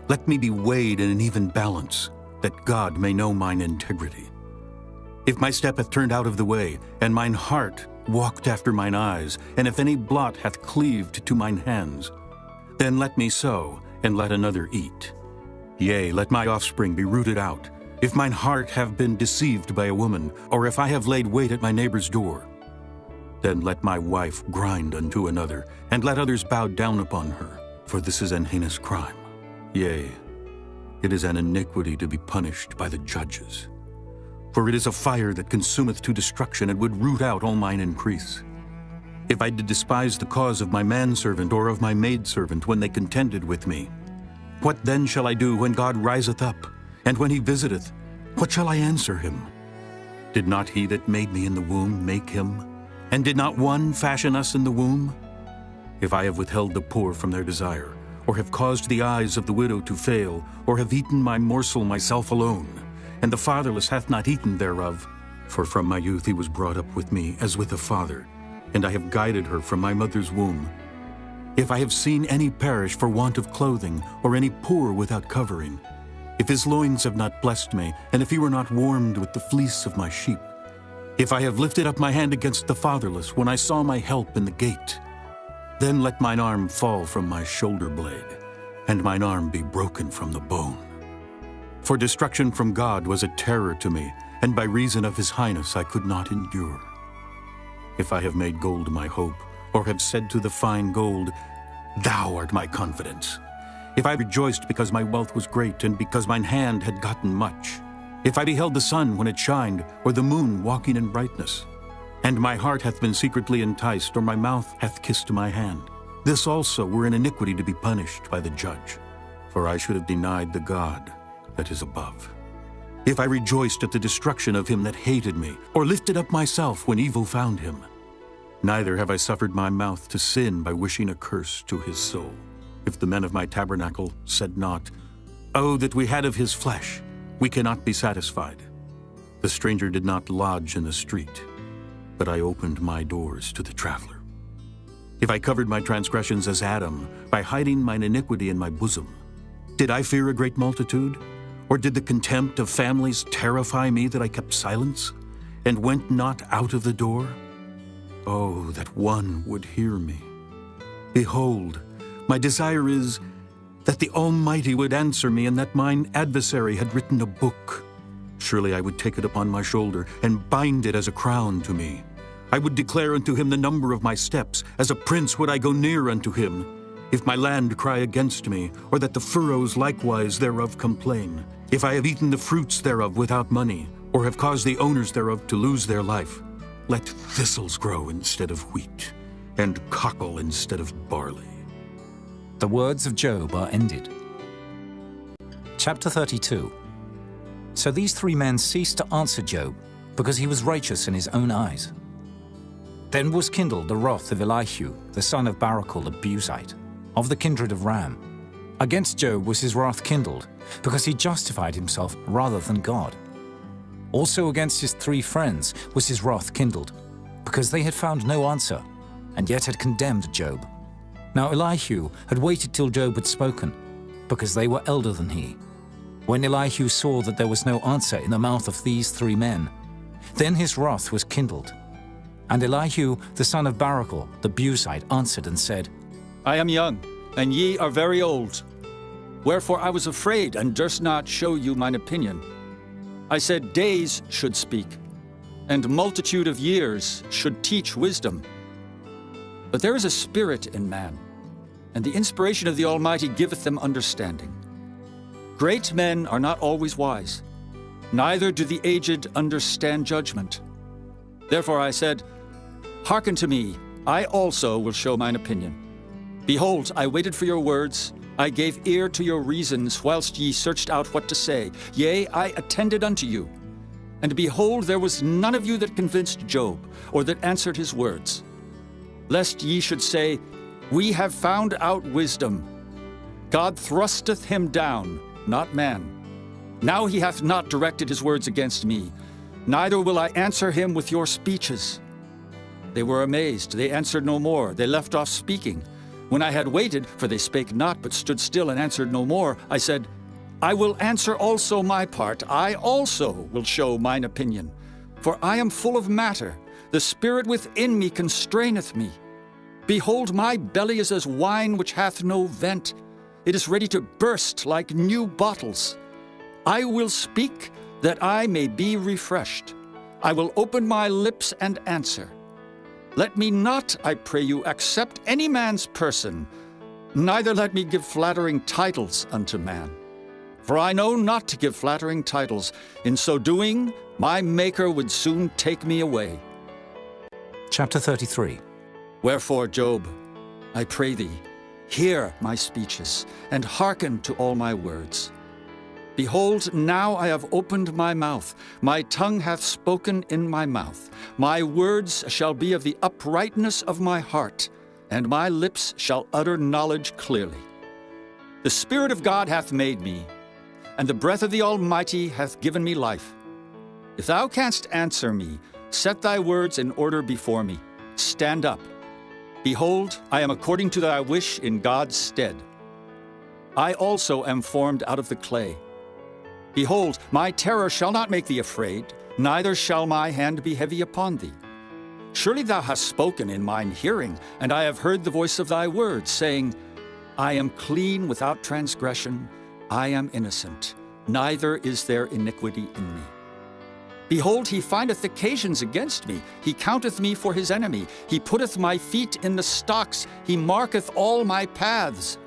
let me be weighed in an even balance, that God may know mine integrity. If my step hath turned out of the way, and mine heart walked after mine eyes, and if any blot hath cleaved to mine hands, then let me sow, and let another eat. Yea, let my offspring be rooted out. If mine heart have been deceived by a woman, or if I have laid wait at my neighbor's door, then let my wife grind unto another, and let others bow down upon her. For this is an heinous crime. Yea, it is an iniquity to be punished by the judges. For it is a fire that consumeth to destruction, and would root out all mine increase. If I did despise the cause of my manservant or of my maidservant when they contended with me, what then shall I do when God riseth up? And when he visiteth, what shall I answer him? Did not he that made me in the womb make him? And did not one fashion us in the womb? If I have withheld the poor from their desire, or have caused the eyes of the widow to fail, or have eaten my morsel myself alone, and the fatherless hath not eaten thereof, for from my youth he was brought up with me as with a father, and I have guided her from my mother's womb. If I have seen any perish for want of clothing, or any poor without covering, if his loins have not blessed me, and if he were not warmed with the fleece of my sheep, if I have lifted up my hand against the fatherless when I saw my help in the gate, then let mine arm fall from my shoulder blade, and mine arm be broken from the bone. For destruction from God was a terror to me, and by reason of his highness I could not endure. If I have made gold my hope, or have said to the fine gold, Thou art my confidence. If I rejoiced because my wealth was great, and because mine hand had gotten much, if I beheld the sun when it shined, or the moon walking in brightness, and my heart hath been secretly enticed, or my mouth hath kissed my hand, this also were an iniquity to be punished by the judge. For I should have denied the God that is above. If I rejoiced at the destruction of him that hated me, or lifted up myself when evil found him, neither have I suffered my mouth to sin by wishing a curse to his soul. If the men of my tabernacle said not, "Oh, that we had of his flesh, we cannot be satisfied." The stranger did not lodge in the street, but I opened my doors to the traveler. If I covered my transgressions as Adam, by hiding mine iniquity in my bosom, did I fear a great multitude? Or did the contempt of families terrify me that I kept silence, and went not out of the door? Oh, that one would hear me. Behold, my desire is that the Almighty would answer me, and that mine adversary had written a book. Surely I would take it upon my shoulder, and bind it as a crown to me. I would declare unto him the number of my steps. As a prince would I go near unto him. If my land cry against me, or that the furrows likewise thereof complain, if I have eaten the fruits thereof without money, or have caused the owners thereof to lose their life, let thistles grow instead of wheat, and cockle instead of barley. The words of Job are ended. Chapter 32. So these three men ceased to answer Job, because he was righteous in his own eyes. Then was kindled the wrath of Elihu, the son of Barachel the Buzite, of the kindred of Ram. Against Job was his wrath kindled, because he justified himself rather than God. Also against his three friends was his wrath kindled, because they had found no answer, and yet had condemned Job. Now Elihu had waited till Job had spoken, because they were elder than he. When Elihu saw that there was no answer in the mouth of these three men, then his wrath was kindled. And Elihu, the son of Barachel, the Buzite, answered and said, I am young, and ye are very old. Wherefore I was afraid, and durst not show you mine opinion. I said, days should speak, and multitude of years should teach wisdom. But there is a spirit in man, and the inspiration of the Almighty giveth them understanding. Great men are not always wise, neither do the aged understand judgment. Therefore I said, hearken to me, I also will show mine opinion. Behold, I waited for your words, I gave ear to your reasons, whilst ye searched out what to say. Yea, I attended unto you. And behold, there was none of you that convinced Job, or that answered his words. Lest ye should say, we have found out wisdom. God thrusteth him down, not man. Now he hath not directed his words against me, neither will I answer him with your speeches. They were amazed, they answered no more, they left off speaking. When I had waited, for they spake not, but stood still and answered no more, I said, I will answer also my part, I also will show mine opinion. For I am full of matter, the spirit within me constraineth me. Behold, my belly is as wine which hath no vent. It is ready to burst like new bottles. I will speak, that I may be refreshed. I will open my lips and answer. Let me not, I pray you, accept any man's person, neither let me give flattering titles unto man. For I know not to give flattering titles. In so doing, my Maker would soon take me away. Chapter 33. Wherefore, Job, I pray thee, hear my speeches, and hearken to all my words. Behold, now I have opened my mouth, my tongue hath spoken in my mouth. My words shall be of the uprightness of my heart, and my lips shall utter knowledge clearly. The Spirit of God hath made me, and the breath of the Almighty hath given me life. If thou canst answer me, set thy words in order before me. Stand up. Behold, I am according to thy wish in God's stead. I also am formed out of the clay. Behold, my terror shall not make thee afraid, neither shall my hand be heavy upon thee. Surely thou hast spoken in mine hearing, and I have heard the voice of thy words, saying, I am clean without transgression, I am innocent, neither is there iniquity in me. Behold, he findeth occasions against me, he counteth me for his enemy, he putteth my feet in the stocks, he marketh all my paths.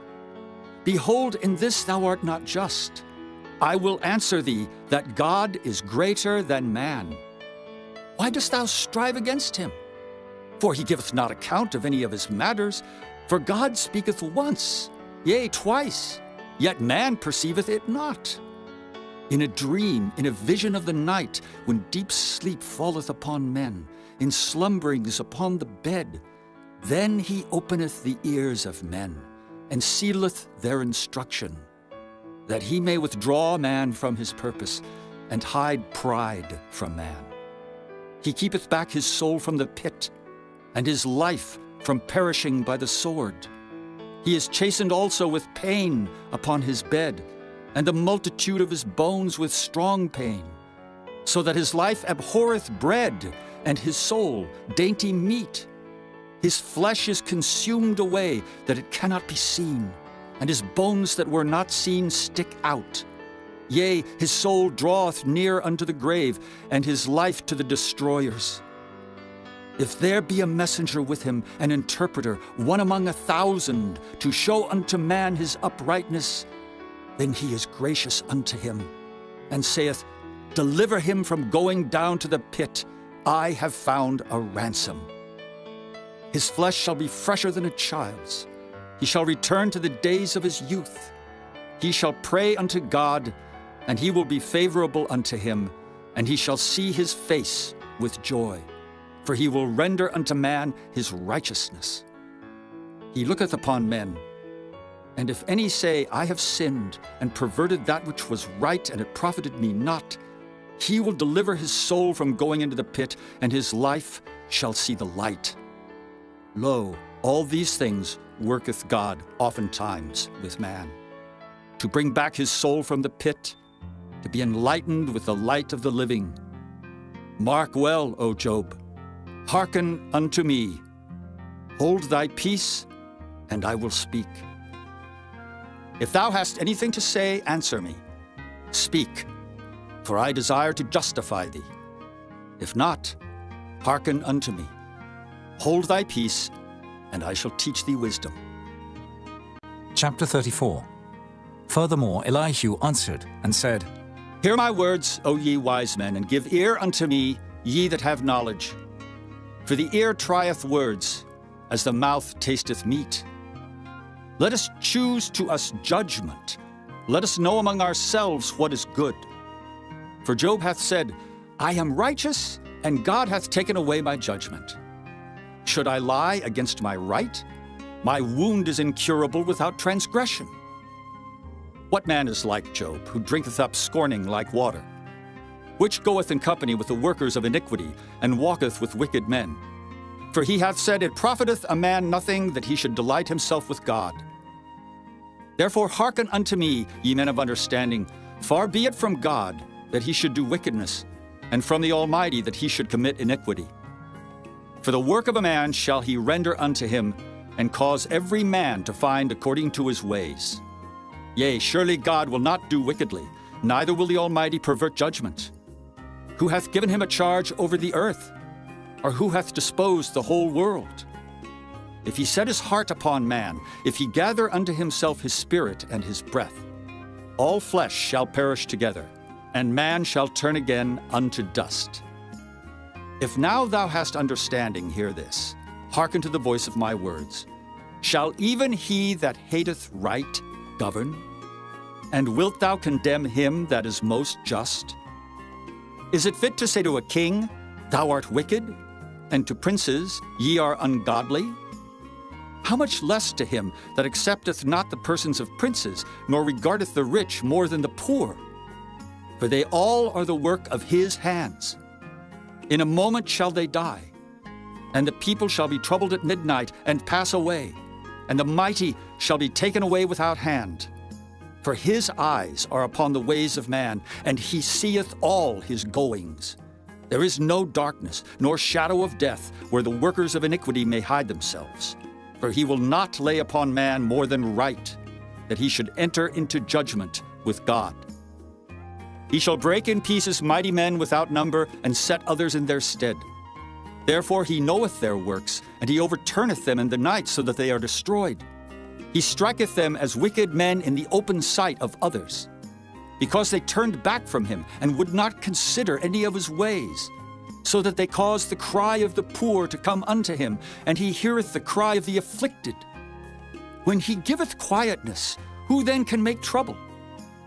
Behold, in this thou art not just. I will answer thee that God is greater than man. Why dost thou strive against him? For he giveth not account of any of his matters. For God speaketh once, yea, twice, yet man perceiveth it not. In a dream, in a vision of the night, when deep sleep falleth upon men, in slumberings upon the bed, then he openeth the ears of men, and sealeth their instruction, that he may withdraw man from his purpose, and hide pride from man. He keepeth back his soul from the pit, and his life from perishing by the sword. He is chastened also with pain upon his bed, and the multitude of his bones with strong pain, so that his life abhorreth bread, and his soul dainty meat. His flesh is consumed away, that it cannot be seen, and his bones that were not seen stick out. Yea, his soul draweth near unto the grave, and his life to the destroyers. If there be a messenger with him, an interpreter, one among 1,000, to show unto man his uprightness, then he is gracious unto him, and saith, Deliver him from going down to the pit. I have found a ransom. His flesh shall be fresher than a child's. He shall return to the days of his youth. He shall pray unto God, and he will be favorable unto him, and he shall see his face with joy. For he will render unto man his righteousness. He looketh upon men, and if any say, I have sinned, and perverted that which was right, and it profited me not, he will deliver his soul from going into the pit, and his life shall see the light. Lo, all these things worketh God oftentimes with man, to bring back his soul from the pit, to be enlightened with the light of the living. Mark well, O Job, hearken unto me. Hold thy peace, and I will speak. If thou hast anything to say, answer me. Speak, for I desire to justify thee. If not, hearken unto me. Hold thy peace, and I shall teach thee wisdom. Chapter 34. Furthermore, Elihu answered and said, Hear my words, O ye wise men, and give ear unto me, ye that have knowledge. For the ear trieth words, as the mouth tasteth meat. Let us choose to us judgment. Let us know among ourselves what is good. For Job hath said, I am righteous, and God hath taken away my judgment. Should I lie against my right? My wound is incurable without transgression. What man is like Job, who drinketh up scorning like water? Which goeth in company with the workers of iniquity, and walketh with wicked men? For he hath said, It profiteth a man nothing that he should delight himself with God. Therefore hearken unto me, ye men of understanding. Far be it from God that he should do wickedness, and from the Almighty that he should commit iniquity. For the work of a man shall he render unto him, and cause every man to find according to his ways. Yea, surely God will not do wickedly, neither will the Almighty pervert judgment. Who hath given him a charge over the earth? Or who hath disposed the whole world? If he set his heart upon man, if he gather unto himself his spirit and his breath, all flesh shall perish together, and man shall turn again unto dust. If now thou hast understanding, hear this. Hearken to the voice of my words. Shall even he that hateth right govern? And wilt thou condemn him that is most just? Is it fit to say to a king, Thou art wicked, and to princes, Ye are ungodly? How much less to him that accepteth not the persons of princes, nor regardeth the rich more than the poor? For they all are the work of his hands. In a moment shall they die, and the people shall be troubled at midnight and pass away, and the mighty shall be taken away without hand. For his eyes are upon the ways of man, and he seeth all his goings. There is no darkness, nor shadow of death, where the workers of iniquity may hide themselves. For he will not lay upon man more than right, that he should enter into judgment with God. He shall break in pieces mighty men without number, and set others in their stead. Therefore he knoweth their works, and he overturneth them in the night, so that they are destroyed. He striketh them as wicked men in the open sight of others, because they turned back from him, and would not consider any of his ways, so that they caused the cry of the poor to come unto him, and he heareth the cry of the afflicted. When he giveth quietness, who then can make trouble?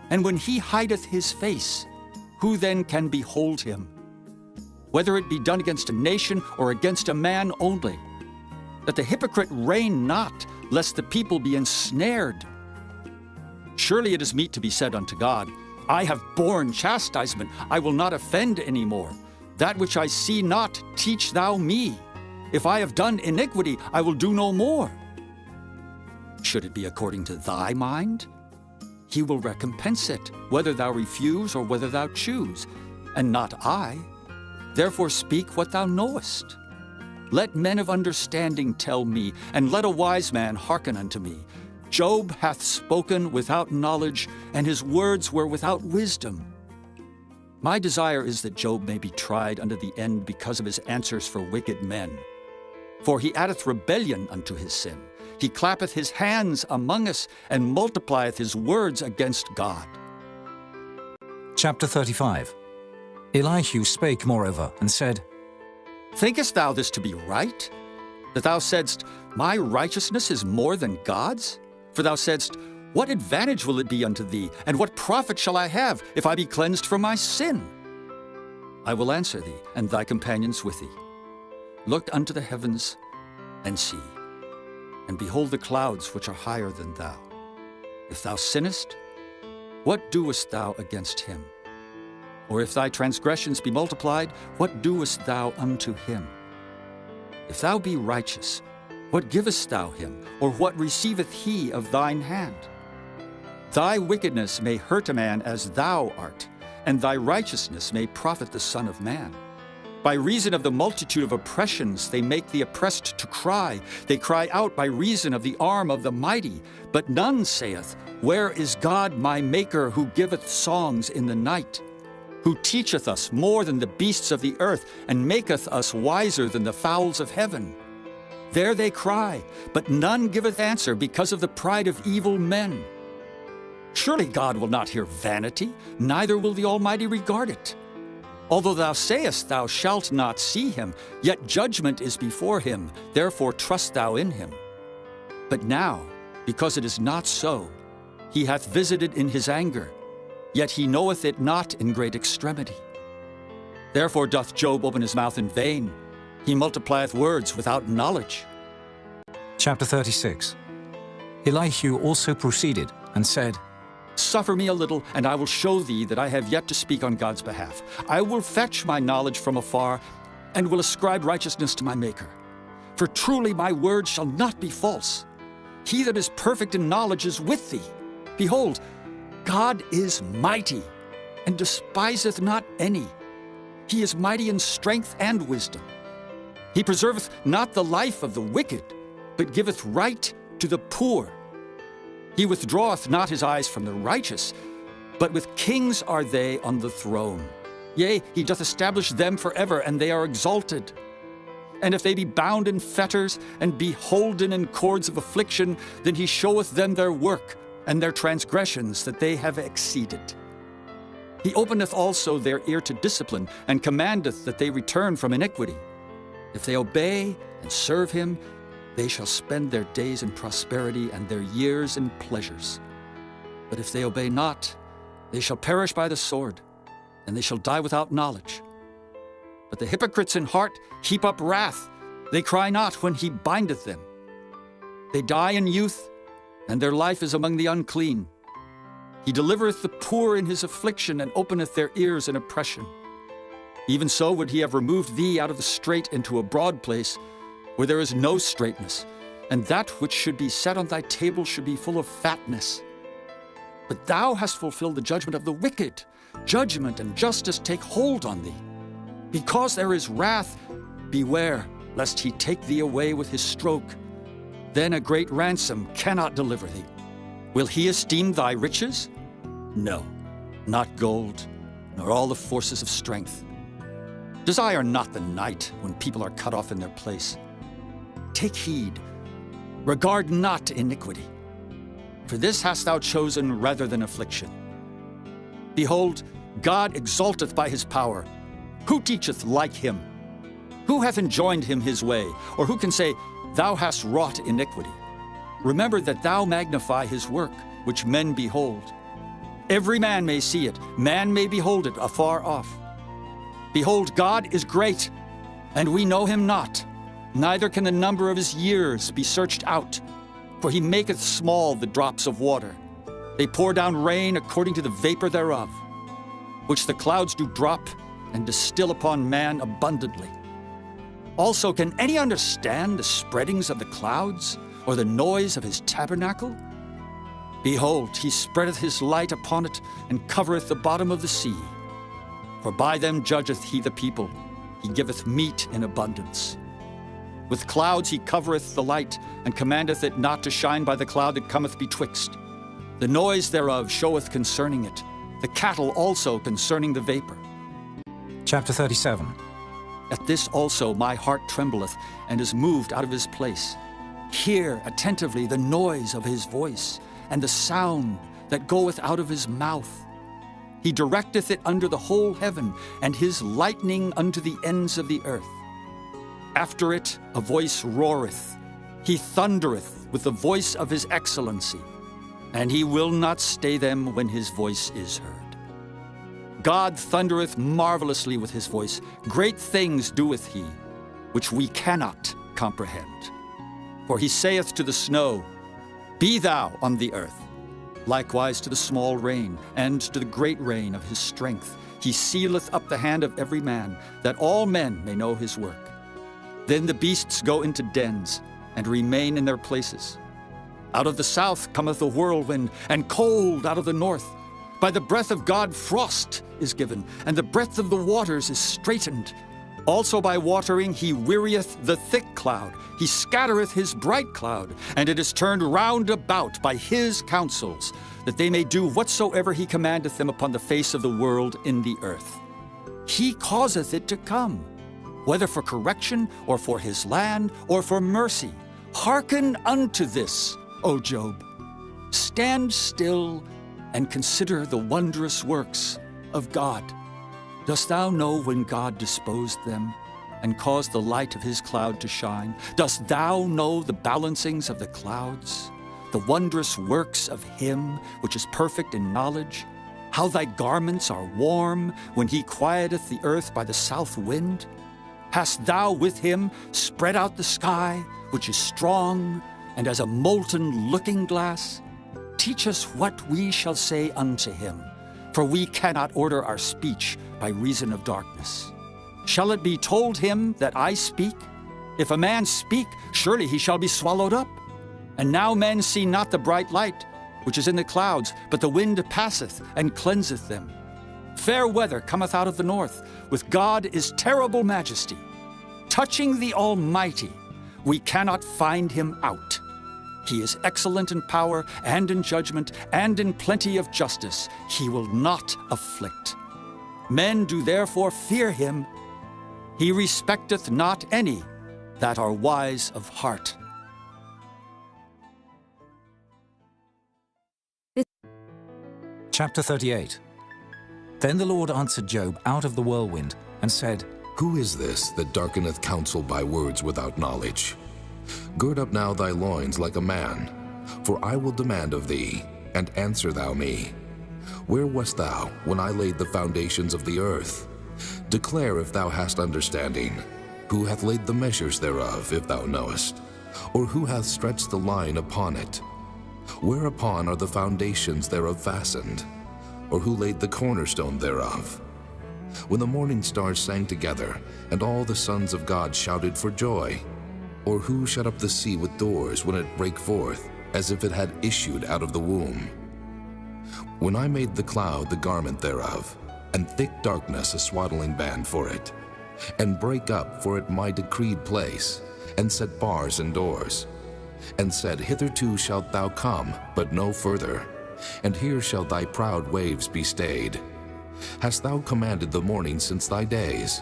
And when he hideth his face, who then can behold him? Whether it be done against a nation or against a man only, that the hypocrite reign not, lest the people be ensnared. Surely it is meet to be said unto God, I have borne chastisement, I will not offend any more. That which I see not, teach thou me. If I have done iniquity, I will do no more. Should it be according to thy mind? He will recompense it, whether thou refuse or whether thou choose, and not I. Therefore speak what thou knowest. Let men of understanding tell me, and let a wise man hearken unto me. Job hath spoken without knowledge, and his words were without wisdom. My desire is that Job may be tried unto the end because of his answers for wicked men. For he addeth rebellion unto his sin. He clappeth his hands among us, and multiplieth his words against God. Chapter 35. Elihu spake moreover, and said, Thinkest thou this to be right? That thou saidst, My righteousness is more than God's? For thou saidst, What advantage will it be unto thee, and what profit shall I have, if I be cleansed from my sin? I will answer thee, and thy companions with thee. Look unto the heavens, and see, and behold the clouds which are higher than thou. If thou sinnest, what doest thou against him? Or if thy transgressions be multiplied, what doest thou unto him? If thou be righteous, what givest thou him, or what receiveth he of thine hand? Thy wickedness may hurt a man as thou art, and thy righteousness may profit the Son of Man. By reason of the multitude of oppressions they make the oppressed to cry. They cry out by reason of the arm of the mighty. But none saith, Where is God my Maker, who giveth songs in the night? Who teacheth us more than the beasts of the earth, and maketh us wiser than the fowls of heaven? There they cry, but none giveth answer because of the pride of evil men. Surely God will not hear vanity, neither will the Almighty regard it. Although thou sayest thou shalt not see him, yet judgment is before him, therefore trust thou in him. But now, because it is not so, he hath visited in his anger, yet he knoweth it not in great extremity. Therefore doth Job open his mouth in vain, he multiplieth words without knowledge. Chapter 36. Elihu also proceeded, and said, Suffer me a little, and I will show thee that I have yet to speak on God's behalf. I will fetch my knowledge from afar, and will ascribe righteousness to my Maker. For truly my word shall not be false. He that is perfect in knowledge is with thee. Behold, God is mighty, and despiseth not any. He is mighty in strength and wisdom. He preserveth not the life of the wicked, but giveth right to the poor. He withdraweth not his eyes from the righteous, but with kings are they on the throne. Yea, he doth establish them forever, and they are exalted. And if they be bound in fetters, and be holden in cords of affliction, then he showeth them their work, and their transgressions that they have exceeded. He openeth also their ear to discipline, and commandeth that they return from iniquity. If they obey and serve him, they shall spend their days in prosperity, and their years in pleasures. But if they obey not, they shall perish by the sword, and they shall die without knowledge. But the hypocrites in heart heap up wrath. They cry not when he bindeth them. They die in youth, and their life is among the unclean. He delivereth the poor in his affliction, and openeth their ears in oppression. Even so would he have removed thee out of the strait into a broad place, where there is no straightness, and that which should be set on thy table should be full of fatness. But thou hast fulfilled the judgment of the wicked. Judgment and justice take hold on thee. Because there is wrath, beware, lest he take thee away with his stroke. Then a great ransom cannot deliver thee. Will he esteem thy riches? No, not gold, nor all the forces of strength. Desire not the night when people are cut off in their place. Take heed, regard not iniquity, for this hast thou chosen rather than affliction. Behold, God exalteth by his power. Who teacheth like him? Who hath enjoined him his way? Or who can say, Thou hast wrought iniquity? Remember that thou magnify his work, which men behold. Every man may see it, man may behold it afar off. Behold, God is great, and we know him not, neither can the number of his years be searched out. For he maketh small the drops of water. They pour down rain according to the vapor thereof, which the clouds do drop and distill upon man abundantly. Also, can any understand the spreadings of the clouds, or the noise of his tabernacle? Behold, he spreadeth his light upon it, and covereth the bottom of the sea. For by them judgeth he the people, he giveth meat in abundance. With clouds he covereth the light, and commandeth it not to shine by the cloud that cometh betwixt. The noise thereof showeth concerning it, the cattle also concerning the vapor. Chapter 37. At this also my heart trembleth, and is moved out of his place. Hear attentively the noise of his voice, and the sound that goeth out of his mouth. He directeth it under the whole heaven, and his lightning unto the ends of the earth. After it a voice roareth. He thundereth with the voice of his excellency, and he will not stay them when his voice is heard. God thundereth marvelously with his voice. Great things doeth he, which we cannot comprehend. For he saith to the snow, Be thou on the earth. Likewise to the small rain, and to the great rain of his strength. He sealeth up the hand of every man, that all men may know his work. Then the beasts go into dens, and remain in their places. Out of the south cometh a whirlwind, and cold out of the north. By the breath of God frost is given, and the breadth of the waters is straitened. Also by watering he wearieth the thick cloud. He scattereth his bright cloud, and it is turned round about by his counsels, that they may do whatsoever he commandeth them upon the face of the world in the earth. He causeth it to come, whether for correction, or for his land, or for mercy. Hearken unto this, O Job. Stand still and consider the wondrous works of God. Dost thou know when God disposed them, and caused the light of his cloud to shine? Dost thou know the balancings of the clouds, the wondrous works of him which is perfect in knowledge? How thy garments are warm when he quieteth the earth by the south wind? Hast thou with him spread out the sky, which is strong, and as a molten looking-glass? Teach us what we shall say unto him, for we cannot order our speech by reason of darkness. Shall it be told him that I speak? If a man speak, surely he shall be swallowed up. And now men see not the bright light, which is in the clouds, but the wind passeth and cleanseth them. Fair weather cometh out of the north. With God is terrible majesty. Touching the Almighty, we cannot find him out. He is excellent in power and in judgment and in plenty of justice. He will not afflict. Men do therefore fear him. He respecteth not any that are wise of heart. Chapter 38. Then the Lord answered Job out of the whirlwind, and said, Who is this that darkeneth counsel by words without knowledge? Gird up now thy loins like a man, for I will demand of thee, and answer thou me. Where wast thou when I laid the foundations of the earth? Declare if thou hast understanding. Who hath laid the measures thereof, if thou knowest? Or who hath stretched the line upon it? Whereupon are the foundations thereof fastened? Or who laid the cornerstone thereof? When the morning stars sang together, and all the sons of God shouted for joy? Or who shut up the sea with doors when it brake forth, as if it had issued out of the womb? When I made the cloud the garment thereof, and thick darkness a swaddling band for it, and brake up for it my decreed place, and set bars and doors, and said, Hitherto shalt thou come, but no further, and here shall thy proud waves be stayed. Hast thou commanded the morning since thy days,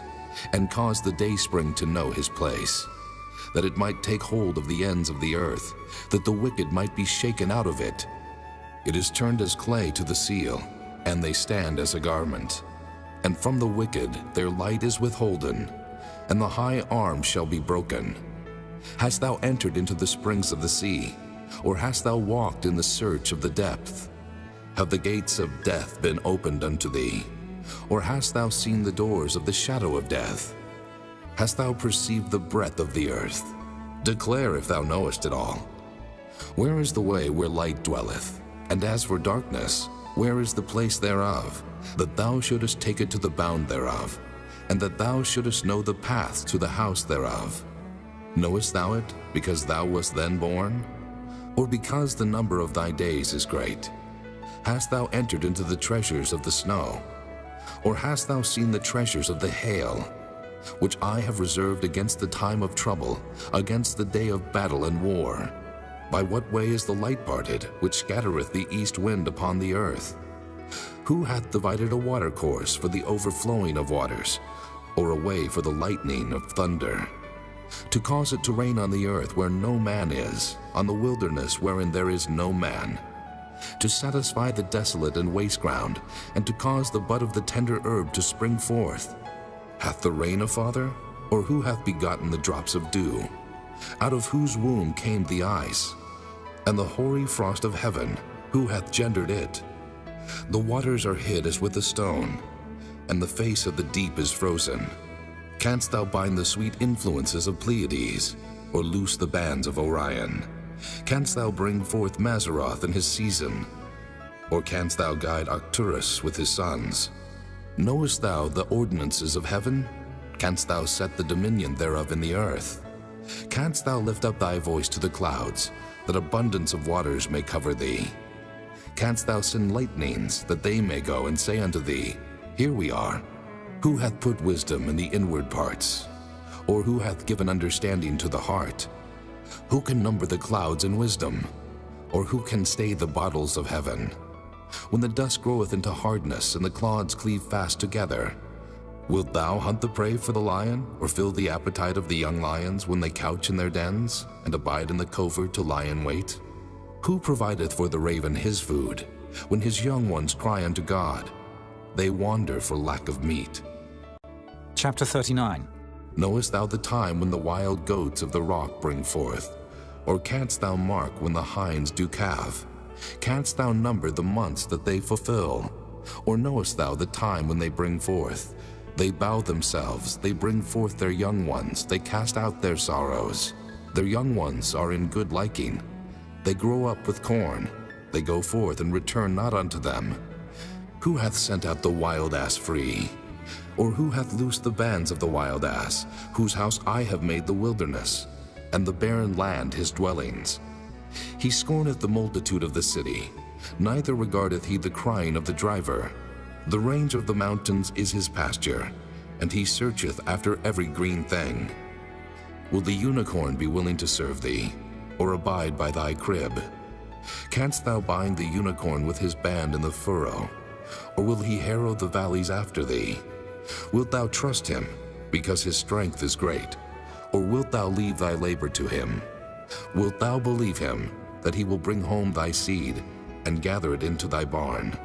and caused the dayspring to know his place, that it might take hold of the ends of the earth, that the wicked might be shaken out of it? It is turned as clay to the seal, and they stand as a garment. And from the wicked their light is withholden, and the high arm shall be broken. Hast thou entered into the springs of the sea, or hast thou walked in the search of the depth? Have the gates of death been opened unto thee? Or hast thou seen the doors of the shadow of death? Hast thou perceived the breadth of the earth? Declare if thou knowest it all. Where is the way where light dwelleth? And as for darkness, where is the place thereof? That thou shouldest take it to the bound thereof, and that thou shouldest know the path to the house thereof. Knowest thou it, because thou wast then born? Or because the number of thy days is great? Hast thou entered into the treasures of the snow? Or hast thou seen the treasures of the hail, which I have reserved against the time of trouble, against the day of battle and war? By what way is the light parted, which scattereth the east wind upon the earth? Who hath divided a watercourse for the overflowing of waters, or a way for the lightning of thunder? To cause it to rain on the earth where no man is, on the wilderness wherein there is no man, to satisfy the desolate and waste ground, and to cause the bud of the tender herb to spring forth. Hath the rain a father? Or who hath begotten the drops of dew? Out of whose womb came the ice? And the hoary frost of heaven, who hath gendered it? The waters are hid as with a stone, and the face of the deep is frozen. Canst thou bind the sweet influences of Pleiades, or loose the bands of Orion? Canst thou bring forth Mazzaroth in his season? Or canst thou guide Arcturus with his sons? Knowest thou the ordinances of heaven? Canst thou set the dominion thereof in the earth? Canst thou lift up thy voice to the clouds, that abundance of waters may cover thee? Canst thou send lightnings, that they may go and say unto thee, Here we are? Who hath put wisdom in the inward parts? Or who hath given understanding to the heart? Who can number the clouds in wisdom? Or who can stay the bottles of heaven? When the dust groweth into hardness, and the clods cleave fast together, wilt thou hunt the prey for the lion, or fill the appetite of the young lions when they couch in their dens, and abide in the covert to lie in wait? Who provideth for the raven his food, when his young ones cry unto God? They wander for lack of meat. Chapter 39. Knowest thou the time when the wild goats of the rock bring forth? Or canst thou mark when the hinds do calve? Canst thou number the months that they fulfill? Or knowest thou the time when they bring forth? They bow themselves, they bring forth their young ones, they cast out their sorrows. Their young ones are in good liking. They grow up with corn. They go forth and return not unto them. Who hath sent out the wild ass free? Or who hath loosed the bands of the wild ass, whose house I have made the wilderness, and the barren land his dwellings? He scorneth the multitude of the city, neither regardeth he the crying of the driver. The range of the mountains is his pasture, and he searcheth after every green thing. Will the unicorn be willing to serve thee, or abide by thy crib? Canst thou bind the unicorn with his band in the furrow, or will he harrow the valleys after thee? Wilt thou trust him, because his strength is great, or wilt thou leave thy labor to him? Wilt thou believe him, that he will bring home thy seed, and gather it into thy barn?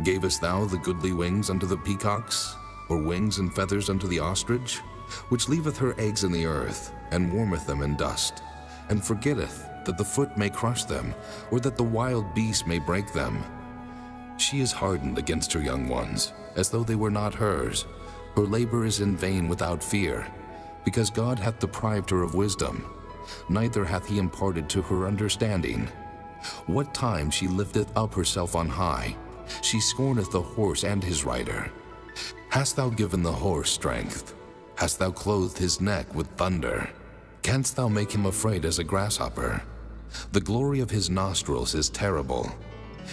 Gavest thou the goodly wings unto the peacocks, or wings and feathers unto the ostrich, which leaveth her eggs in the earth, and warmeth them in dust, and forgetteth that the foot may crush them, or that the wild beast may break them? She is hardened against her young ones, as though they were not hers. Her labor is in vain without fear, because God hath deprived her of wisdom, neither hath he imparted to her understanding. What time she lifteth up herself on high, she scorneth the horse and his rider. Hast thou given the horse strength? Hast thou clothed his neck with thunder? Canst thou make him afraid as a grasshopper? The glory of his nostrils is terrible.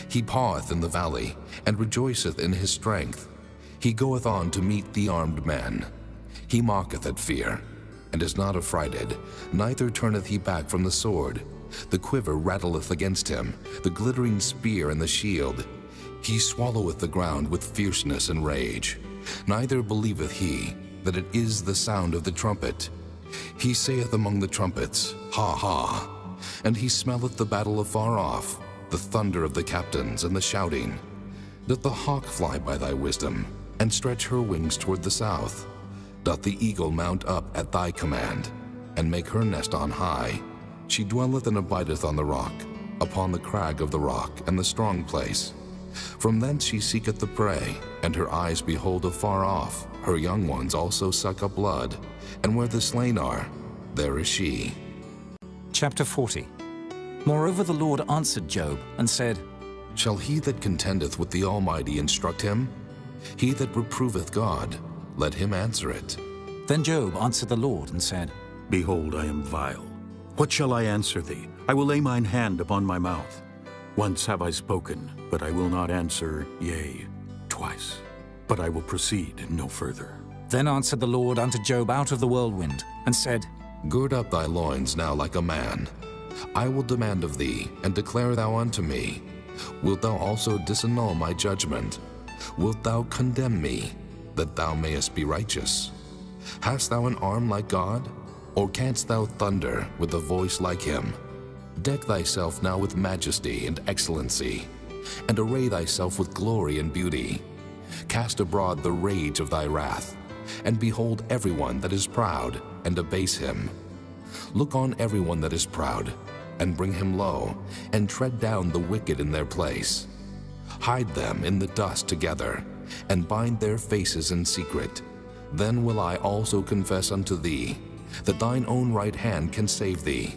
He paweth in the valley, and rejoiceth in his strength. He goeth on to meet the armed men. He mocketh at fear, and is not affrighted, neither turneth he back from the sword. The quiver rattleth against him, the glittering spear and the shield. He swalloweth the ground with fierceness and rage. Neither believeth he that it is the sound of the trumpet. He saith among the trumpets, Ha, ha! And he smelleth the battle afar off, the thunder of the captains and the shouting. Doth the hawk fly by thy wisdom, and stretch her wings toward the south? Doth the eagle mount up at thy command, and make her nest on high? She dwelleth and abideth on the rock, upon the crag of the rock and the strong place. From thence she seeketh the prey, and her eyes behold afar off. Her young ones also suck up blood, and where the slain are, there is she. Chapter 40. Moreover the Lord answered Job and said, Shall he that contendeth with the Almighty instruct him? He that reproveth God, let him answer it. Then Job answered the Lord and said, Behold, I am vile. What shall I answer thee? I will lay mine hand upon my mouth. Once have I spoken, but I will not answer, yea, twice. But I will proceed no further. Then answered the Lord unto Job out of the whirlwind, and said, Gird up thy loins now like a man. I will demand of thee, and declare thou unto me. Wilt thou also disannul my judgment? Wilt thou condemn me, that thou mayest be righteous? Hast thou an arm like God? Or canst thou thunder with a voice like him? Deck thyself now with majesty and excellency, and array thyself with glory and beauty. Cast abroad the rage of thy wrath, and behold everyone that is proud, and abase him. Look on everyone that is proud, and bring him low, and tread down the wicked in their place. Hide them in the dust together, and bind their faces in secret. Then will I also confess unto thee, that thine own right hand can save thee.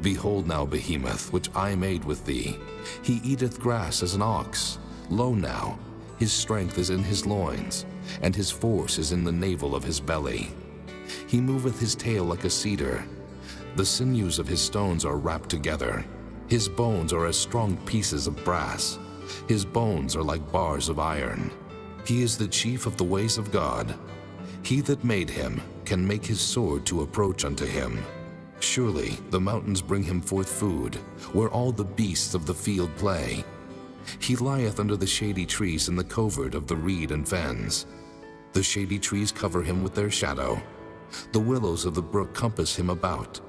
Behold now Behemoth, which I made with thee. He eateth grass as an ox. Lo now, his strength is in his loins, and his force is in the navel of his belly. He moveth his tail like a cedar. The sinews of his stones are wrapped together. His bones are as strong pieces of brass. His bones are like bars of iron. He is the chief of the ways of God. He that made him can make his sword to approach unto him. Surely the mountains bring him forth food, where all the beasts of the field play. He lieth under the shady trees in the covert of the reed and fens. The shady trees cover him with their shadow. The willows of the brook compass him about.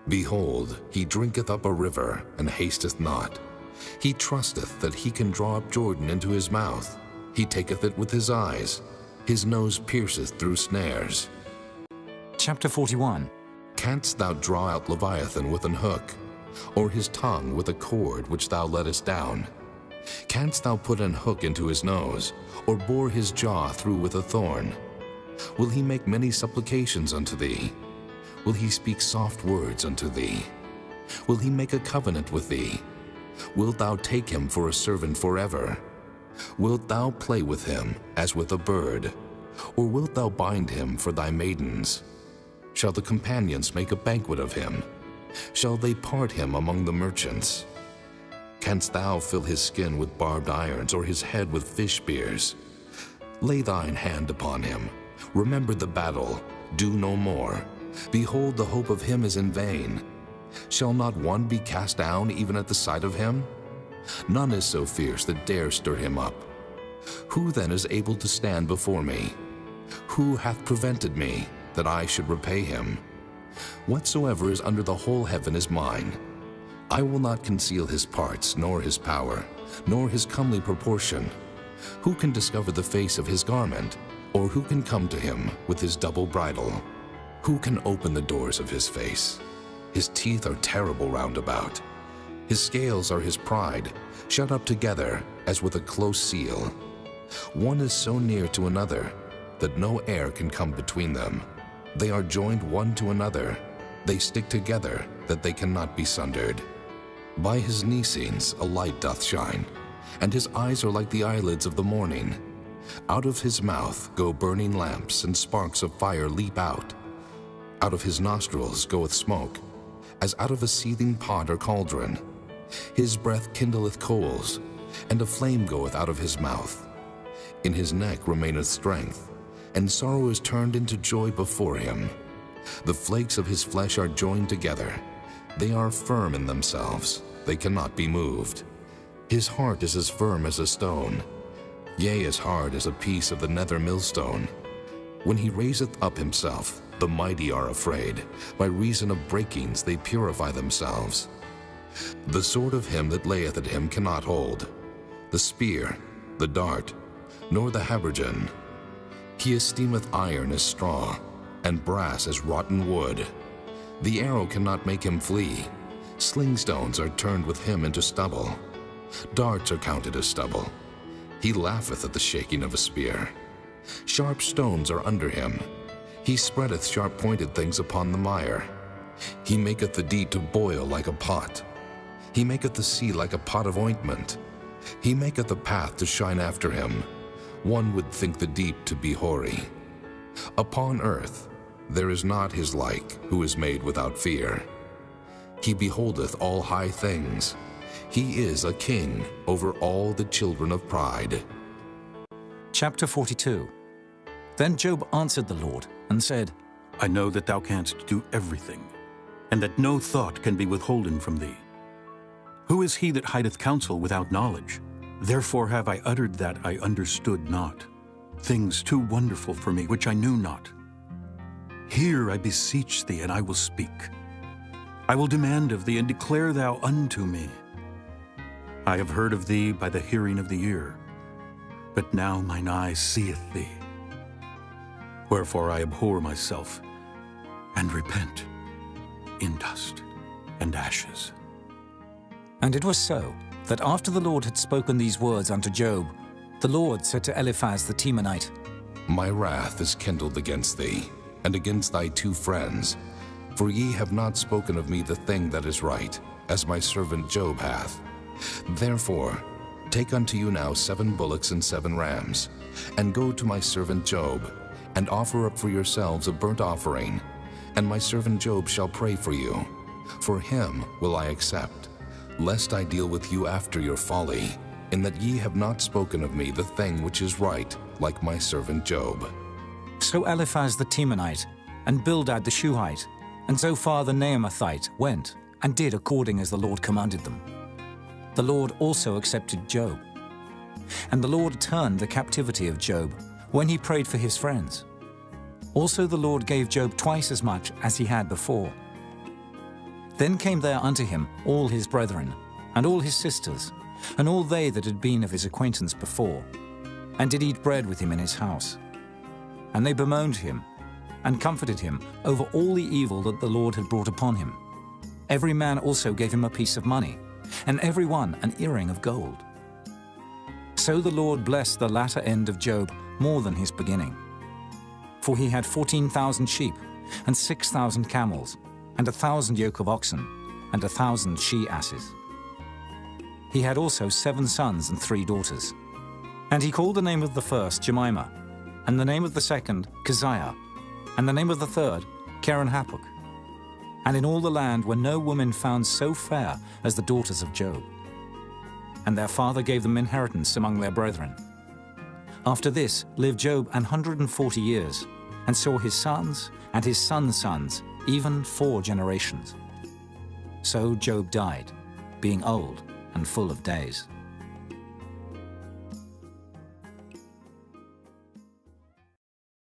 Behold, he drinketh up a river, and hasteth not. He trusteth that he can draw up Jordan into his mouth. He taketh it with his eyes. His nose pierceth through snares. Chapter 41. Canst thou draw out Leviathan with an hook, or his tongue with a cord which thou lettest down? Canst thou put an hook into his nose, or bore his jaw through with a thorn? Will he make many supplications unto thee? Will he speak soft words unto thee? Will he make a covenant with thee? Wilt thou take him for a servant forever? Wilt thou play with him as with a bird? Or wilt thou bind him for thy maidens? Shall the companions make a banquet of him? Shall they part him among the merchants? Canst thou fill his skin with barbed irons, or his head with fish spears? Lay thine hand upon him. Remember the battle. Do no more. Behold, the hope of him is in vain. Shall not one be cast down even at the sight of him? None is so fierce that dare stir him up. Who then is able to stand before me? Who hath prevented me, that I should repay him? Whatsoever is under the whole heaven is mine. I will not conceal his parts, nor his power, nor his comely proportion. Who can discover the face of his garment? Or who can come to him with his double bridle? Who can open the doors of his face? His teeth are terrible round about. His scales are his pride, shut up together as with a close seal. One is so near to another that no air can come between them. They are joined one to another. They stick together that they cannot be sundered. By his Nicenes a light doth shine, and his eyes are like the eyelids of the morning. Out of his mouth go burning lamps, and sparks of fire leap out. Out of his nostrils goeth smoke, as out of a seething pot or cauldron. His breath kindleth coals, and a flame goeth out of his mouth. In his neck remaineth strength, and sorrow is turned into joy before him. The flakes of his flesh are joined together. They are firm in themselves. They cannot be moved. His heart is as firm as a stone, yea, as hard as a piece of the nether millstone. When he raiseth up himself, the mighty are afraid. By reason of breakings they purify themselves. The sword of him that layeth at him cannot hold, the spear, the dart, nor the habergeon. He esteemeth iron as straw, and brass as rotten wood. The arrow cannot make him flee. Sling stones are turned with him into stubble. Darts are counted as stubble. He laugheth at the shaking of a spear. Sharp stones are under him. He spreadeth sharp-pointed things upon the mire. He maketh the deep to boil like a pot. He maketh the sea like a pot of ointment. He maketh the path to shine after him. One would think the deep to be hoary. Upon earth there is not his like, who is made without fear. He beholdeth all high things. He is a king over all the children of pride. Chapter 42. Then Job answered the Lord and said, I know that thou canst do everything, and that no thought can be withholden from thee. Who is he that hideth counsel without knowledge? Therefore have I uttered that I understood not, things too wonderful for me which I knew not. Hear, I beseech thee, and I will speak. I will demand of thee, and declare thou unto me. I have heard of thee by the hearing of the ear, but now mine eye seeth thee. Wherefore I abhor myself, and repent in dust and ashes. And it was so, that after the Lord had spoken these words unto Job, the Lord said to Eliphaz the Temanite, My wrath is kindled against thee, and against thy 2 friends, for ye have not spoken of me the thing that is right, as my servant Job hath. Therefore, take unto you now 7 bullocks and 7 rams, and go to my servant Job, and offer up for yourselves a burnt offering, and my servant Job shall pray for you. For him will I accept, lest I deal with you after your folly, in that ye have not spoken of me the thing which is right, like my servant Job. So Eliphaz the Temanite, and Bildad the Shuhite, and Zophar the Naamathite went, and did according as the Lord commanded them. The Lord also accepted Job. And the Lord turned the captivity of Job, when he prayed for his friends. Also the Lord gave Job twice as much as he had before. Then came there unto him all his brethren, and all his sisters, and all they that had been of his acquaintance before, and did eat bread with him in his house. And they bemoaned him, and comforted him over all the evil that the Lord had brought upon him. Every man also gave him a piece of money, and every one an earring of gold. So the Lord blessed the latter end of Job more than his beginning. For he had 14,000 sheep, and 6,000 camels, and 1,000 yoke of oxen, and 1,000 she-asses. He had also 7 sons and 3 daughters. And he called the name of the first Jemimah, and the name of the second Keziah, and the name of the third Keren-Happuch. And in all the land were no women found so fair as the daughters of Job. And their father gave them inheritance among their brethren. After this lived Job 140 years, and saw his sons and his sons' sons, even 4 generations. So Job died, being old and full of days.